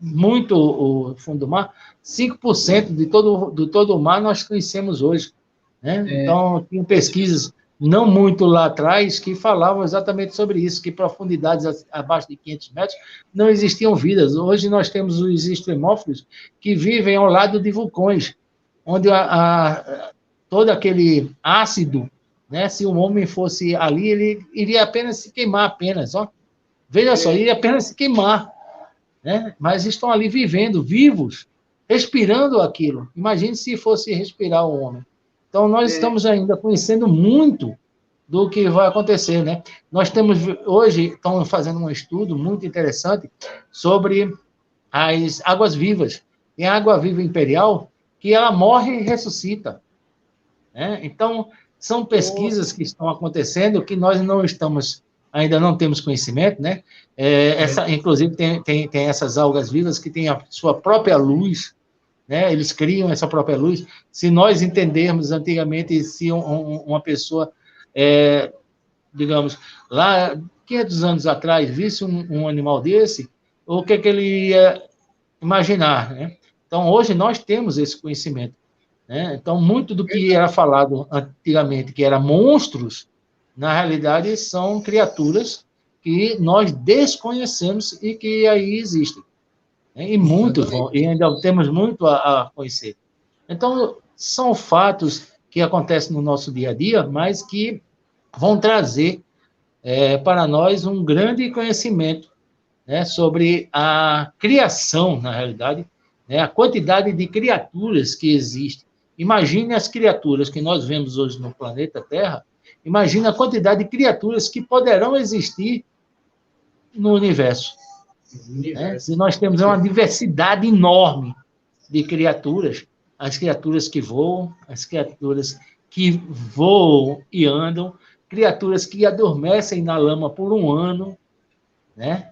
muito o fundo do mar, 5% de todo o mar nós conhecemos hoje. Né? Então, tinham pesquisas não muito lá atrás que falavam exatamente sobre isso, que profundidades abaixo de 500 metros não existiam vidas. Hoje nós temos os extremófilos que vivem ao lado de vulcões, onde todo aquele ácido, né, se um homem fosse ali, ele iria apenas se queimar, ó. Veja só, iria apenas se queimar. Né? Mas estão ali vivendo, vivos, respirando aquilo. Imagine se fosse respirar o homem. Então, nós estamos ainda conhecendo muito do que vai acontecer, né? Nós temos, hoje, estamos fazendo um estudo muito interessante sobre as águas-vivas. Tem a água-viva imperial, que ela morre e ressuscita. Né? Então, são pesquisas que estão acontecendo que nós ainda não temos conhecimento, né? Inclusive, tem essas algas vivas que têm a sua própria luz, né? Eles criam essa própria luz. Se nós entendermos antigamente, se uma pessoa, digamos, lá 500 anos atrás, visse um animal desse, o que ele ia imaginar, né? Então, hoje nós temos esse conhecimento. Né? Então, muito do que era falado antigamente, que eram monstros, na realidade, são criaturas que nós desconhecemos e que aí existem. né? E muito bom, e ainda temos muito a conhecer. Então, são fatos que acontecem no nosso dia a dia, mas que vão trazer para nós um grande conhecimento, né, sobre a criação, na realidade, né, a quantidade de criaturas que existem. Imagine as criaturas que nós vemos hoje no planeta Terra, imagine a quantidade de criaturas que poderão existir no universo. Né? Se nós temos uma diversidade enorme de criaturas, as criaturas que voam, as criaturas que voam e andam, criaturas que adormecem na lama por um ano, né?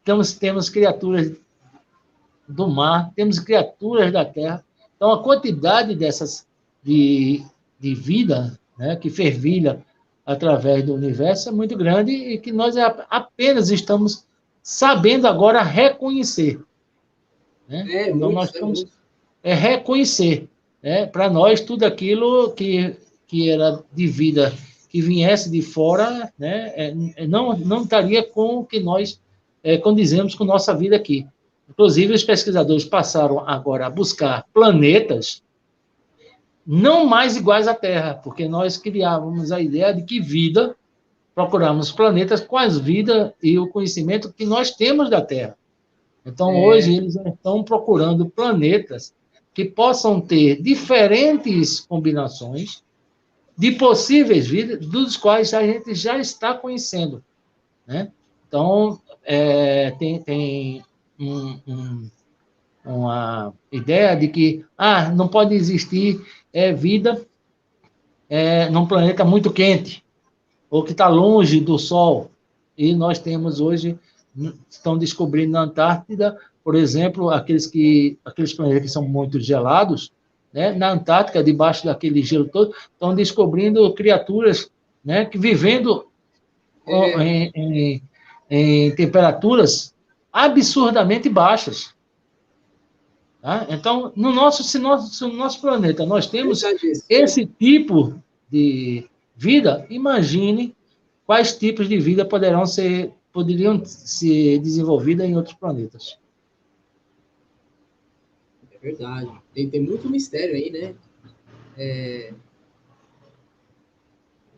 Então, temos criaturas do mar, temos criaturas da terra. Então, a quantidade dessas de vida, né, que fervilha através do universo é muito grande e que nós apenas estamos sabendo agora reconhecer. Né? Então, nós estamos reconhecer. Né? Para nós, tudo aquilo que era de vida que viesse de fora, né, não estaria com o que nós condizemos com nossa vida aqui. Inclusive, os pesquisadores passaram agora a buscar planetas não mais iguais à Terra, porque nós criávamos a ideia de que vida, procuramos planetas com as vidas e o conhecimento que nós temos da Terra. Então, hoje, eles estão procurando planetas que possam ter diferentes combinações de possíveis vidas, dos quais a gente já está conhecendo. Né? Então, tem uma ideia de que não pode existir vida num planeta muito quente, ou que está longe do Sol. E nós temos hoje, estão descobrindo na Antártida, por exemplo, aqueles planetas que são muito gelados, né? Na Antártica, debaixo daquele gelo todo, estão descobrindo criaturas, né, que vivendo em temperaturas absurdamente baixas. Tá? Então, no nosso planeta nós temos esse tipo de vida, imagine quais tipos de vida poderiam ser desenvolvidas em outros planetas. É verdade. Tem muito mistério aí, né? É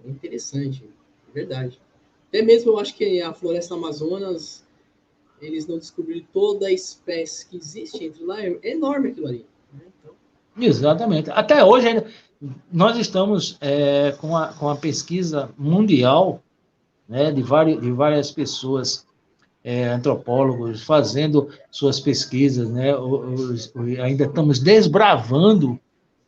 interessante, é verdade. Até mesmo eu acho que a floresta Amazonas, eles não descobriram toda a espécie que existe entre lá, é enorme aquilo ali. Né? Então... Exatamente. Até hoje, ainda, nós estamos com a pesquisa mundial, né, de várias pessoas, antropólogos, fazendo suas pesquisas, né, ainda estamos desbravando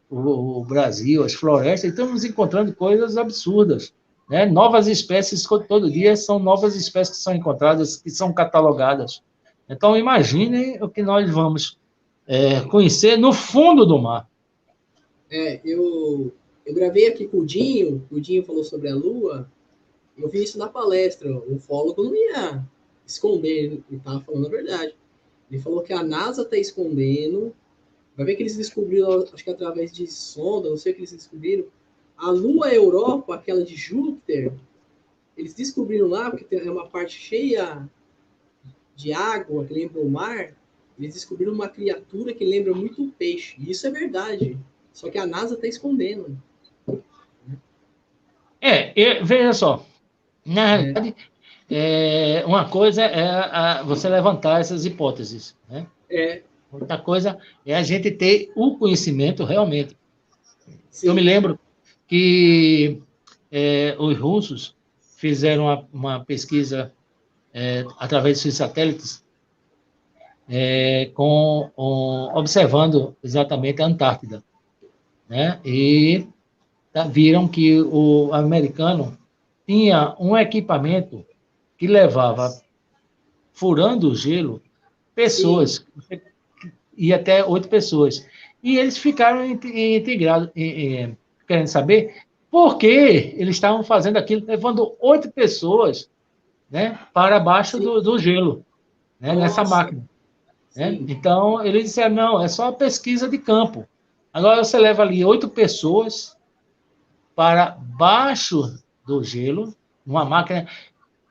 o Brasil, as florestas, e estamos encontrando coisas absurdas. Né? Novas espécies, todo dia são novas espécies que são encontradas, que são catalogadas. Então, imaginem o que nós vamos conhecer no fundo do mar. Eu gravei aqui com o Dinho falou sobre a Lua, eu vi isso na palestra, o ufólogo não ia esconder, ele estava falando a verdade. Ele falou que a NASA está escondendo, vai ver que eles descobriram, acho que através de sonda, não sei o que eles descobriram, a Lua Europa, aquela de Júpiter, eles descobriram lá, porque é uma parte cheia de água, que lembra o mar, eles descobriram uma criatura que lembra muito um peixe. E isso é verdade. Só que a NASA está escondendo. Veja só. Na realidade, uma coisa é você levantar essas hipóteses. Né? Outra coisa é a gente ter o conhecimento realmente. Sim. Eu me lembro que os russos fizeram uma pesquisa através de seus satélites observando exatamente a Antártida. Né? E viram que o americano tinha um equipamento que levava, furando o gelo, pessoas, e até 8 pessoas. E eles ficaram integrados, querendo saber por que eles estavam fazendo aquilo, levando 8 pessoas, né, para baixo do gelo, né, nessa máquina. Né? Então, eles disseram, não, é só pesquisa de campo. Agora você leva ali 8 pessoas para baixo do gelo, uma máquina,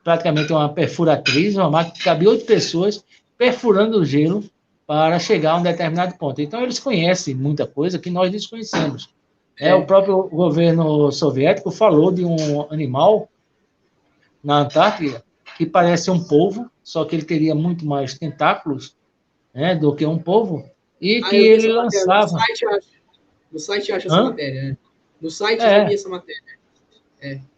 praticamente uma perfuratriz, uma máquina que cabe 8 pessoas perfurando o gelo para chegar a um determinado ponto. Então, eles conhecem muita coisa que nós desconhecemos. O próprio governo soviético falou de um animal na Antártida que parece um polvo, só que ele teria muito mais tentáculos, né, do que um polvo, e que ele lançava... No site acha essa matéria, né? No site eu vi essa matéria.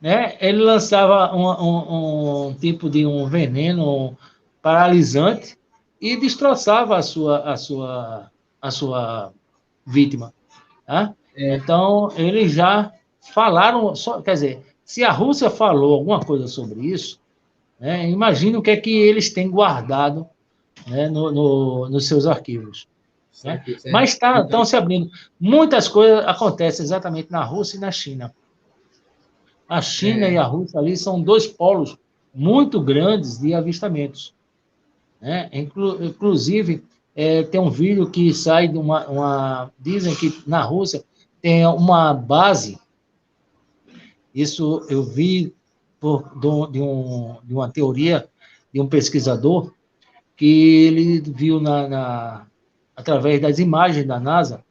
Né? Ele lançava um tipo de um veneno paralisante e destroçava a sua vítima. Tá? Então, eles já falaram... quer dizer, se a Rússia falou alguma coisa sobre isso, né, imagina o que é que eles têm guardado, né, nos seus arquivos. Né? Mas estão se abrindo. Muitas coisas acontecem exatamente na Rússia e na China. A China e a Rússia ali são dois polos muito grandes de avistamentos. Né? Inclusive, tem um vídeo que sai de dizem que na Rússia tem uma base, isso eu vi de uma teoria de um pesquisador, que ele viu através das imagens da NASA,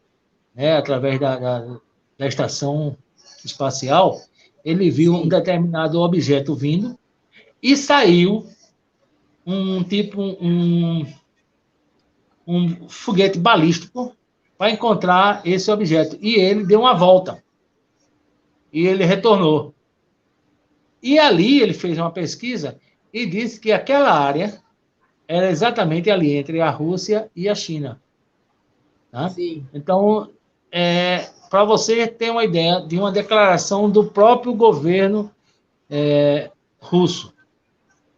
né, através da estação espacial, ele viu um determinado objeto vindo e saiu um foguete balístico para encontrar esse objeto. E ele deu uma volta. E ele retornou. E ali ele fez uma pesquisa e disse que aquela área era exatamente ali entre a Rússia e a China. Tá? Sim. Então, para você ter uma ideia de uma declaração do próprio governo russo.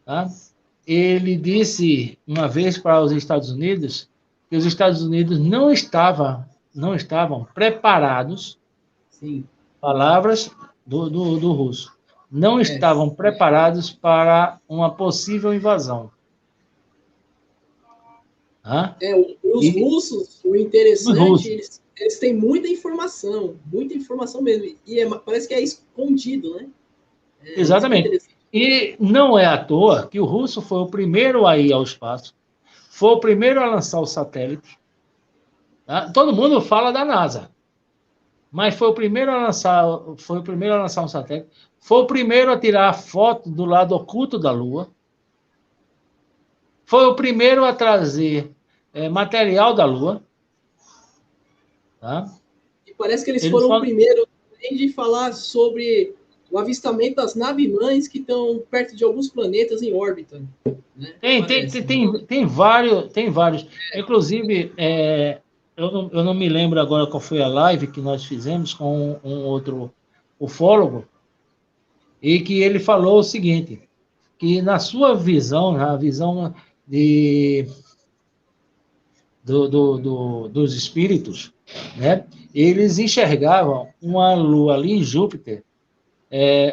Tá? Ele disse uma vez para os Estados Unidos que os Estados Unidos não estavam preparados, sim, palavras do russo, não estavam preparados para uma possível invasão. Os russos, o interessante, eles têm muita informação mesmo, e parece que é escondido, né? Exatamente. E não é à toa que o russo foi o primeiro a ir ao espaço, foi o primeiro a lançar o satélite. Tá? Todo mundo fala da NASA, mas foi o primeiro a lançar um satélite, foi o primeiro a tirar a foto do lado oculto da Lua, foi o primeiro a trazer material da Lua. Tá? E parece que eles foram o primeiro de falar sobre o avistamento das naves-mães que estão perto de alguns planetas em órbita. Né? Tem vários. Inclusive, eu não me lembro agora qual foi a live que nós fizemos com um outro ufólogo, e que ele falou o seguinte, que na sua visão, na visão dos espíritos, né, eles enxergavam uma lua ali em Júpiter,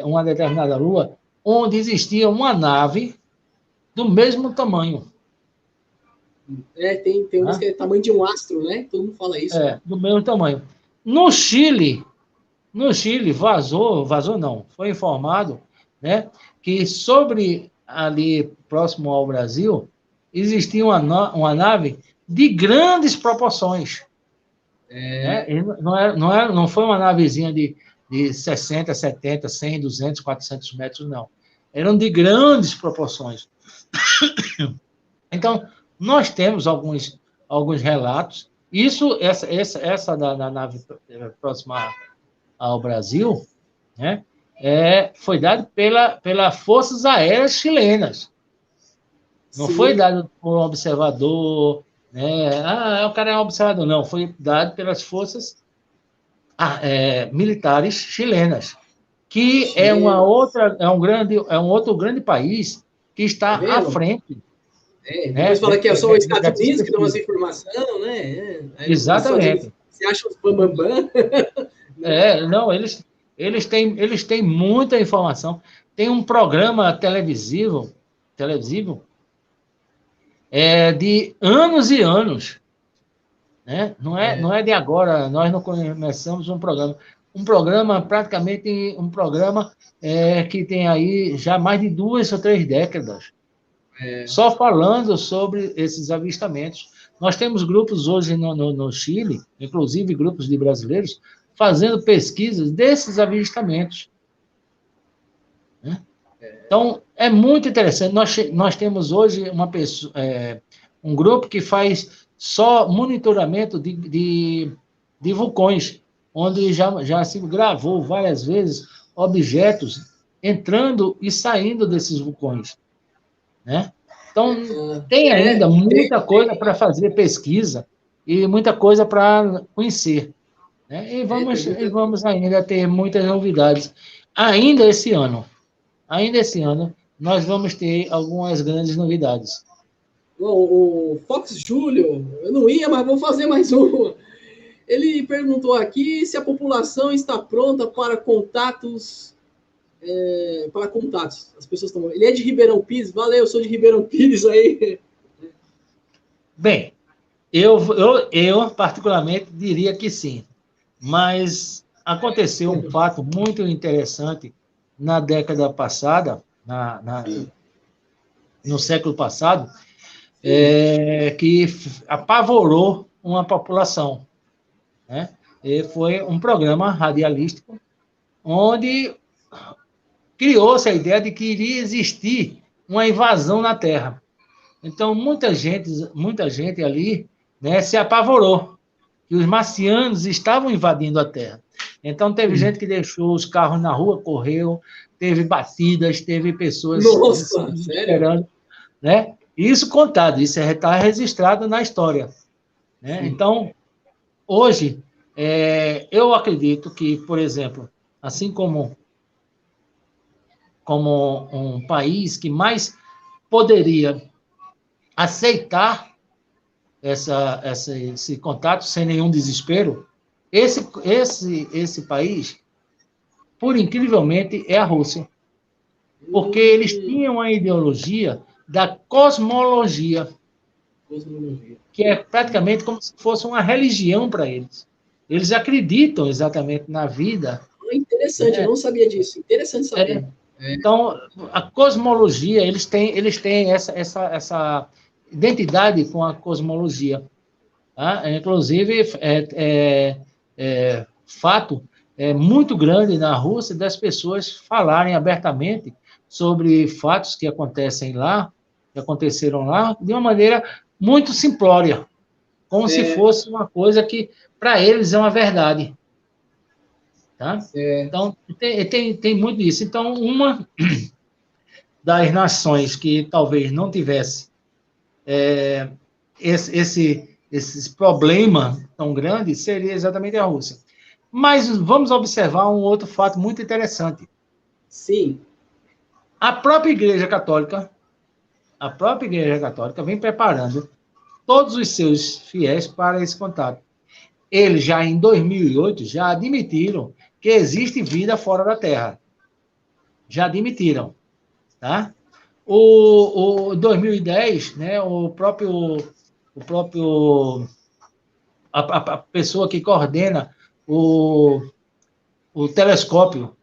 uma determinada lua, onde existia uma nave do mesmo tamanho. Tem uns que é tamanho de um astro, né? Todo mundo fala isso. Do mesmo tamanho. No Chile vazou não, foi informado, né, que sobre ali próximo ao Brasil existia uma nave de grandes proporções. Não foi uma navezinha de 60, 70, 100, 200, 400 metros, não. Eram de grandes proporções. Então, nós temos alguns relatos. Essa da nave próxima ao Brasil, né, foi dado pelas Forças Aéreas Chilenas. Não Sim. Foi dado por um observador, né? O cara é um observador. Não, foi dado pelas forças militares chilenas, que é um outro grande país que está à frente. Depois fala que é só os Estados Unidos que dão essa informação, né? Exatamente. Você acha os bambambam? Não, eles têm muita informação. Tem um programa televisivo de anos e anos, né? Não é de agora. Nós não começamos um programa praticamente que tem aí já mais de 2 ou 3 décadas, só falando sobre esses avistamentos Nós temos grupos hoje no Chile, inclusive grupos de brasileiros, fazendo pesquisas desses avistamentos. Né? Então, é muito interessante. Nós temos hoje um grupo que faz só monitoramento de vulcões, onde já se gravou várias vezes objetos entrando e saindo desses vulcões. Né? Então, tem ainda muita coisa para fazer pesquisa e muita coisa para conhecer. Né? E vamos ainda ter muitas novidades. Ainda esse ano, nós vamos ter algumas grandes novidades. O Fox Júlio, eu não ia, mas vou fazer mais uma. Ele perguntou aqui se a população está pronta para contatos. As pessoas estão. Ele é de Ribeirão Pires. Valeu, eu sou de Ribeirão Pires aí. Bem, eu particularmente diria que sim. Mas aconteceu um fato muito interessante na década passada, no século passado, que apavorou uma população. Né? E foi um programa radialístico onde criou-se a ideia de que iria existir uma invasão na Terra. Então, muita gente ali, né, se apavorou, que os marcianos estavam invadindo a Terra. Então, teve gente que deixou os carros na rua, correu, teve batidas, teve pessoas esperando. Né? Isso contado, isso está registrado na história. Né? Então, hoje, eu acredito que, por exemplo, assim como um país que mais poderia aceitar esse contato sem nenhum desespero, esse país, por incrivelmente, é a Rússia. Porque eles tinham a ideologia da cosmologia, que é praticamente como se fosse uma religião para eles. Eles acreditam exatamente na vida. Interessante, eu não sabia disso. Interessante saber. Então, a cosmologia, eles têm essa identidade com a cosmologia. Tá? Inclusive, fato muito grande na Rússia das pessoas falarem abertamente sobre fatos que aconteceram lá, de uma maneira muito simplória, como se fosse uma coisa que, para eles, é uma verdade. Tá? Então, tem muito disso. Então, uma das nações que talvez não tivesse esse problema tão grande seria exatamente a Rússia. Mas vamos observar um outro fato muito interessante. Sim. A própria Igreja Católica vem preparando todos os seus fiéis para esse contato. Eles já em 2008 já admitiram que existe vida fora da Terra. Já admitiram. Tá? O 2010, né, a pessoa que coordena o telescópio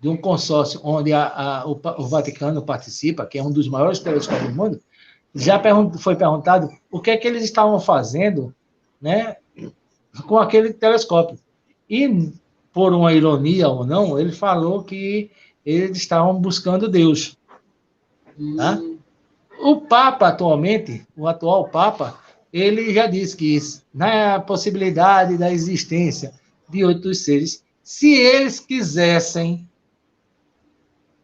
de um consórcio onde o Vaticano participa, que é um dos maiores telescópios do mundo, já foi perguntado o que é que eles estavam fazendo, né, com aquele telescópio. E, por uma ironia ou não, ele falou que eles estavam buscando Deus. Tá? O Papa, atualmente, o atual Papa, ele já disse que na possibilidade da existência de outros seres, se eles quisessem,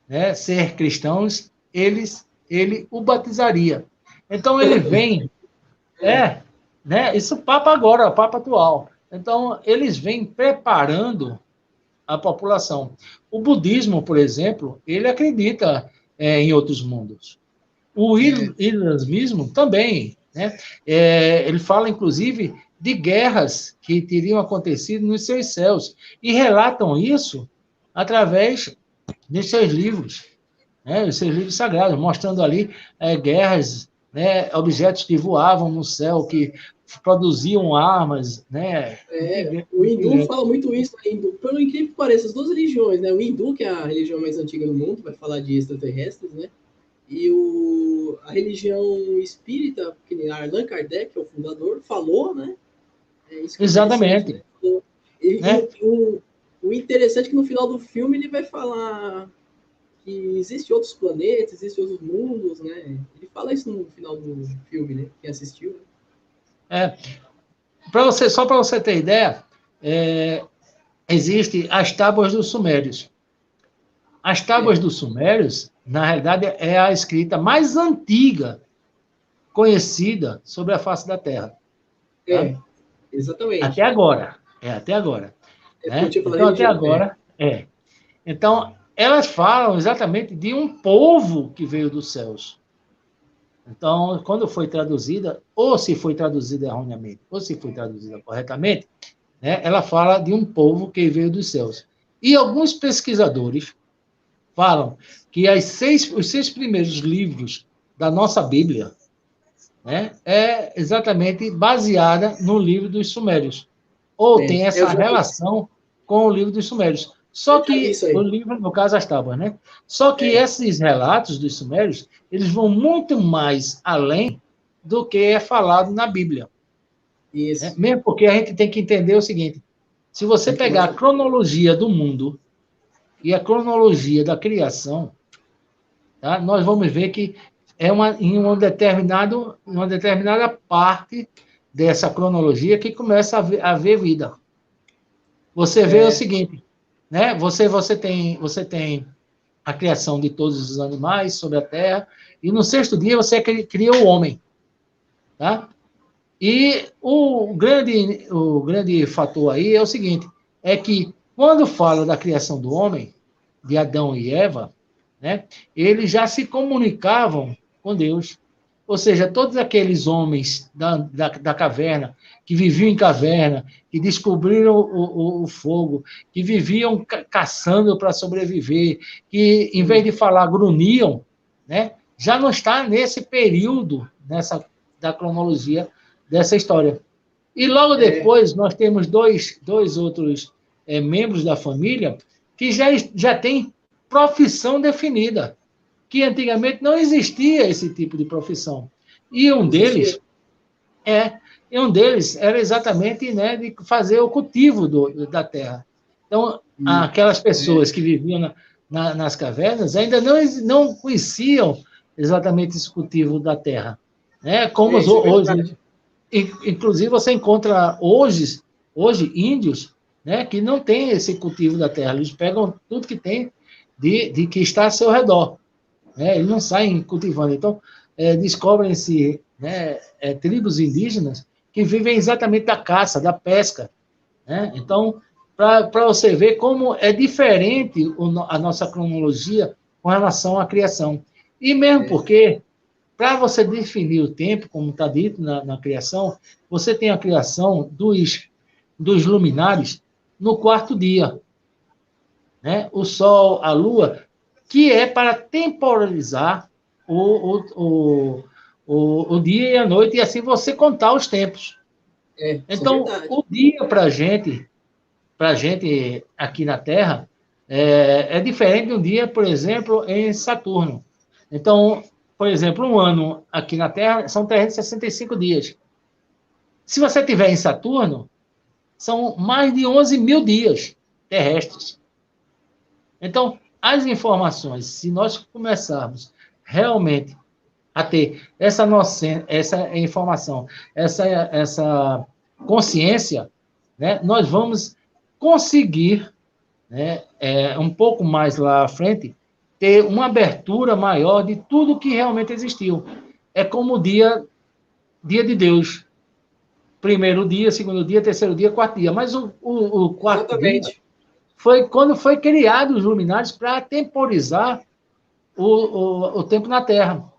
né, ser cristãos, ele o batizaria. Então, ele vem... né, isso o Papa agora, o Papa atual. Então, eles vêm preparando a população. O budismo, por exemplo, ele acredita em outros mundos. O islamismo também. Né? Ele fala, inclusive, de guerras que teriam acontecido nos seus céus. E relatam isso através de seus livros, né? Os seus livros sagrados, mostrando ali guerras, né? Objetos que voavam no céu, que produziam armas, né? O hindu fala muito isso. Pelo incrível que pareça, as duas religiões, né? O hindu, que é a religião mais antiga do mundo, vai falar de extraterrestres, né? E a religião espírita, que Allan Kardec, que é o fundador, falou, né? É isso que Exatamente. E, Né? o interessante é que no final do filme ele vai falar que existem outros planetas, existem outros mundos, né? Ele fala isso no final do filme, né? Quem assistiu. Né? Só para você ter ideia, existem as tábuas dos Sumérios. As tábuas dos Sumérios, na realidade, é a escrita mais antiga conhecida sobre a face da Terra. Tá? Exatamente. Até agora. Até agora. Né? Então, até agora, Então, elas falam exatamente de um povo que veio dos céus. Então, quando foi traduzida, ou se foi traduzida erroneamente, ou se foi traduzida corretamente, né, ela fala de um povo que veio dos céus. E alguns pesquisadores falam que os 6 primeiros livros da nossa Bíblia, né, é exatamente baseada no livro dos Sumérios. Ou tem essa relação com o livro dos Sumérios. Só que o livro, no caso, as tábuas, né? Só que esses relatos dos Sumérios, eles vão muito mais além do que é falado na Bíblia. Isso. Né? Mesmo porque a gente tem que entender o seguinte: se você pegar a cronologia do mundo e a cronologia da criação, tá? Nós vamos ver que é em uma determinada parte dessa cronologia que começa a haver vida. Você vê o seguinte, né? Você tem a criação de todos os animais sobre a terra, e no 6º dia você cria o homem. Tá? E o grande fator aí é o seguinte, é que quando fala da criação do homem, de Adão e Eva, né, eles já se comunicavam com Deus. Ou seja, todos aqueles homens da caverna, que viviam em caverna, que descobriram o fogo, que viviam caçando para sobreviver, que, em vez de falar, grunhiam, né, já não está nesse período da cronologia dessa história. E logo depois, nós temos dois outros membros da família que já têm profissão definida, que antigamente não existia esse tipo de profissão. E um deles era exatamente, né, de fazer o cultivo da terra. Então, aquelas pessoas que viviam nas cavernas ainda não conheciam exatamente esse cultivo da terra. Né? Como hoje. Inclusive, você encontra hoje índios, né, que não têm esse cultivo da terra. Eles pegam tudo que tem de que está ao seu redor. Né? Eles não saem cultivando. Então, descobrem-se, né, tribos indígenas que vivem exatamente da caça, da pesca. Né? Então, para você ver como é diferente a nossa cronologia com relação à criação. E mesmo porque, para você definir o tempo, como está dito na criação, você tem a criação dos luminares no 4º dia. Né? O Sol, a Lua, que é para temporalizar o dia e a noite, e assim você contar os tempos. Então, o dia para a gente aqui na Terra, é diferente de um dia, por exemplo, em Saturno. Então, por exemplo, um ano aqui na Terra são 365 dias. Se você estiver em Saturno, são mais de 11 mil dias terrestres. Então, as informações, se nós começarmos realmente a ter essa informação, essa consciência, né, nós vamos conseguir, né, um pouco mais lá à frente, ter uma abertura maior de tudo que realmente existiu. É como o dia de Deus. 1º dia, 2º dia, 3º dia, 4º dia. Mas o 4º dia foi quando foi criado os luminares para temporizar o tempo na Terra.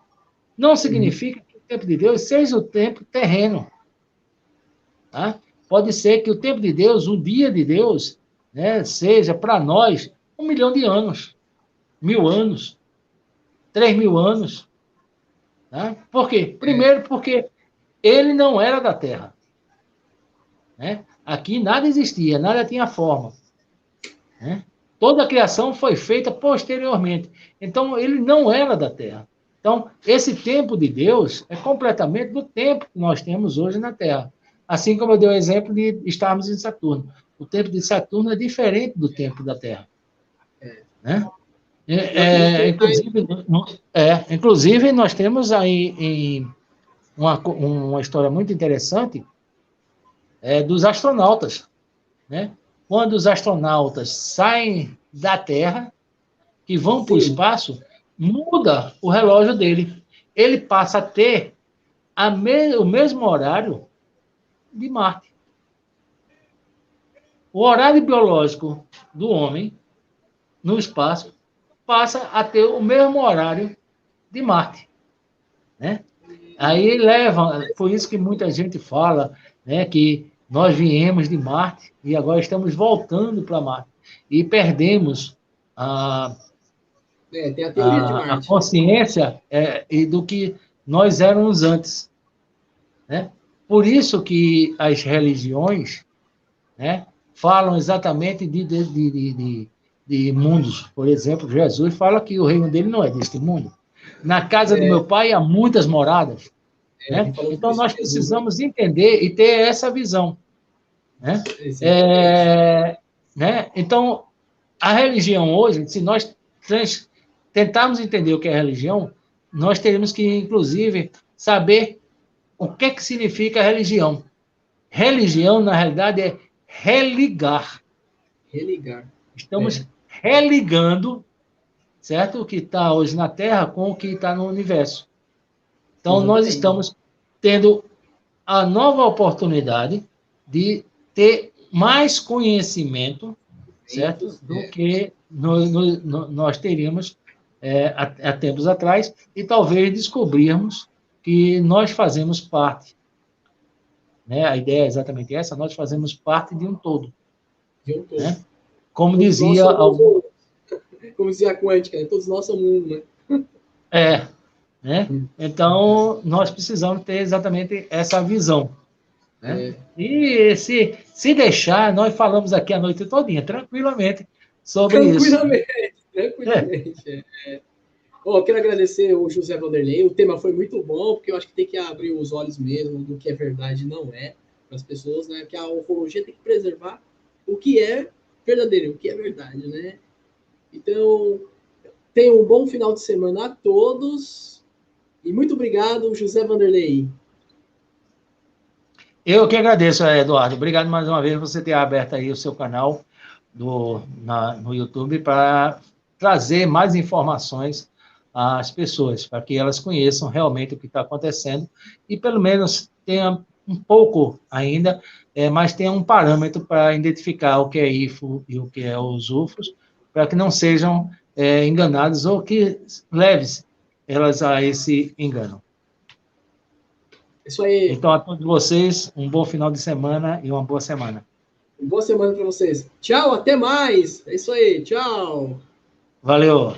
Não significa que o tempo de Deus seja o tempo terreno. Tá? Pode ser que o tempo de Deus, o dia de Deus, né, seja para nós 1 milhão de anos, 1000 anos, 3000 anos. Tá? Por quê? Primeiro, porque ele não era da Terra. Né? Aqui nada existia, nada tinha forma. Né? Toda a criação foi feita posteriormente. Então, ele não era da Terra. Então, esse tempo de Deus é completamente do tempo que nós temos hoje na Terra. Assim como eu dei o exemplo de estarmos em Saturno. O tempo de Saturno é diferente do tempo da Terra. Né? Inclusive, nós temos aí uma história muito interessante dos astronautas. Né? Quando os astronautas saem da Terra, que vão para o espaço, muda o relógio dele. Ele passa a ter o mesmo horário de Marte. O horário biológico do homem no espaço passa a ter o mesmo horário de Marte. Né? Aí por isso que muita gente fala, né, que nós viemos de Marte e agora estamos voltando para Marte. E perdemos tem a teoria de Marte. A consciência e do que nós éramos antes. Né? Por isso que as religiões, né, falam exatamente de mundos. Por exemplo, Jesus fala que o reino dele não é deste mundo. Na casa do meu pai há muitas moradas. Né? Então, nós precisamos entender e ter essa visão. Né? Né? Então, a religião hoje, se nós tentarmos entender o que é religião, nós teríamos que, inclusive, saber o que significa religião. Religião, na realidade, é religar. Religar. Estamos religando, certo? O que está hoje na Terra com o que está no universo. Então, nós estamos tendo a nova oportunidade de ter mais conhecimento, certo? Do que nós teríamos há tempos atrás, e talvez descobrirmos que nós fazemos parte. Né? A ideia é exatamente essa, nós fazemos parte de um todo. De um todo. Né? Como dizia a quântica, todos nós somos um, né? Né? Então, nós precisamos ter exatamente essa visão. Né? E se deixar, nós falamos aqui a noite todinha, tranquilamente, sobre isso. Tranquilamente. Eu quero agradecer o José Vanderlei, o tema foi muito bom, porque eu acho que tem que abrir os olhos mesmo do que é verdade e não é, para as pessoas, né? Que a ufologia tem que preservar o que é verdadeiro, o que é verdade, né? Então, tenham um bom final de semana a todos, e muito obrigado, José Vanderlei. Eu que agradeço, Eduardo. Obrigado mais uma vez por você ter aberto aí o seu canal no YouTube para trazer mais informações às pessoas, para que elas conheçam realmente o que está acontecendo e pelo menos tenha um pouco ainda, mas tenha um parâmetro para identificar o que é IFO e o que é os UFOs, para que não sejam enganados ou que leves elas a esse engano. Isso aí. Então, a todos vocês, um bom final de semana e uma boa semana. Boa semana para vocês. Tchau, até mais. É isso aí, tchau. Valeu.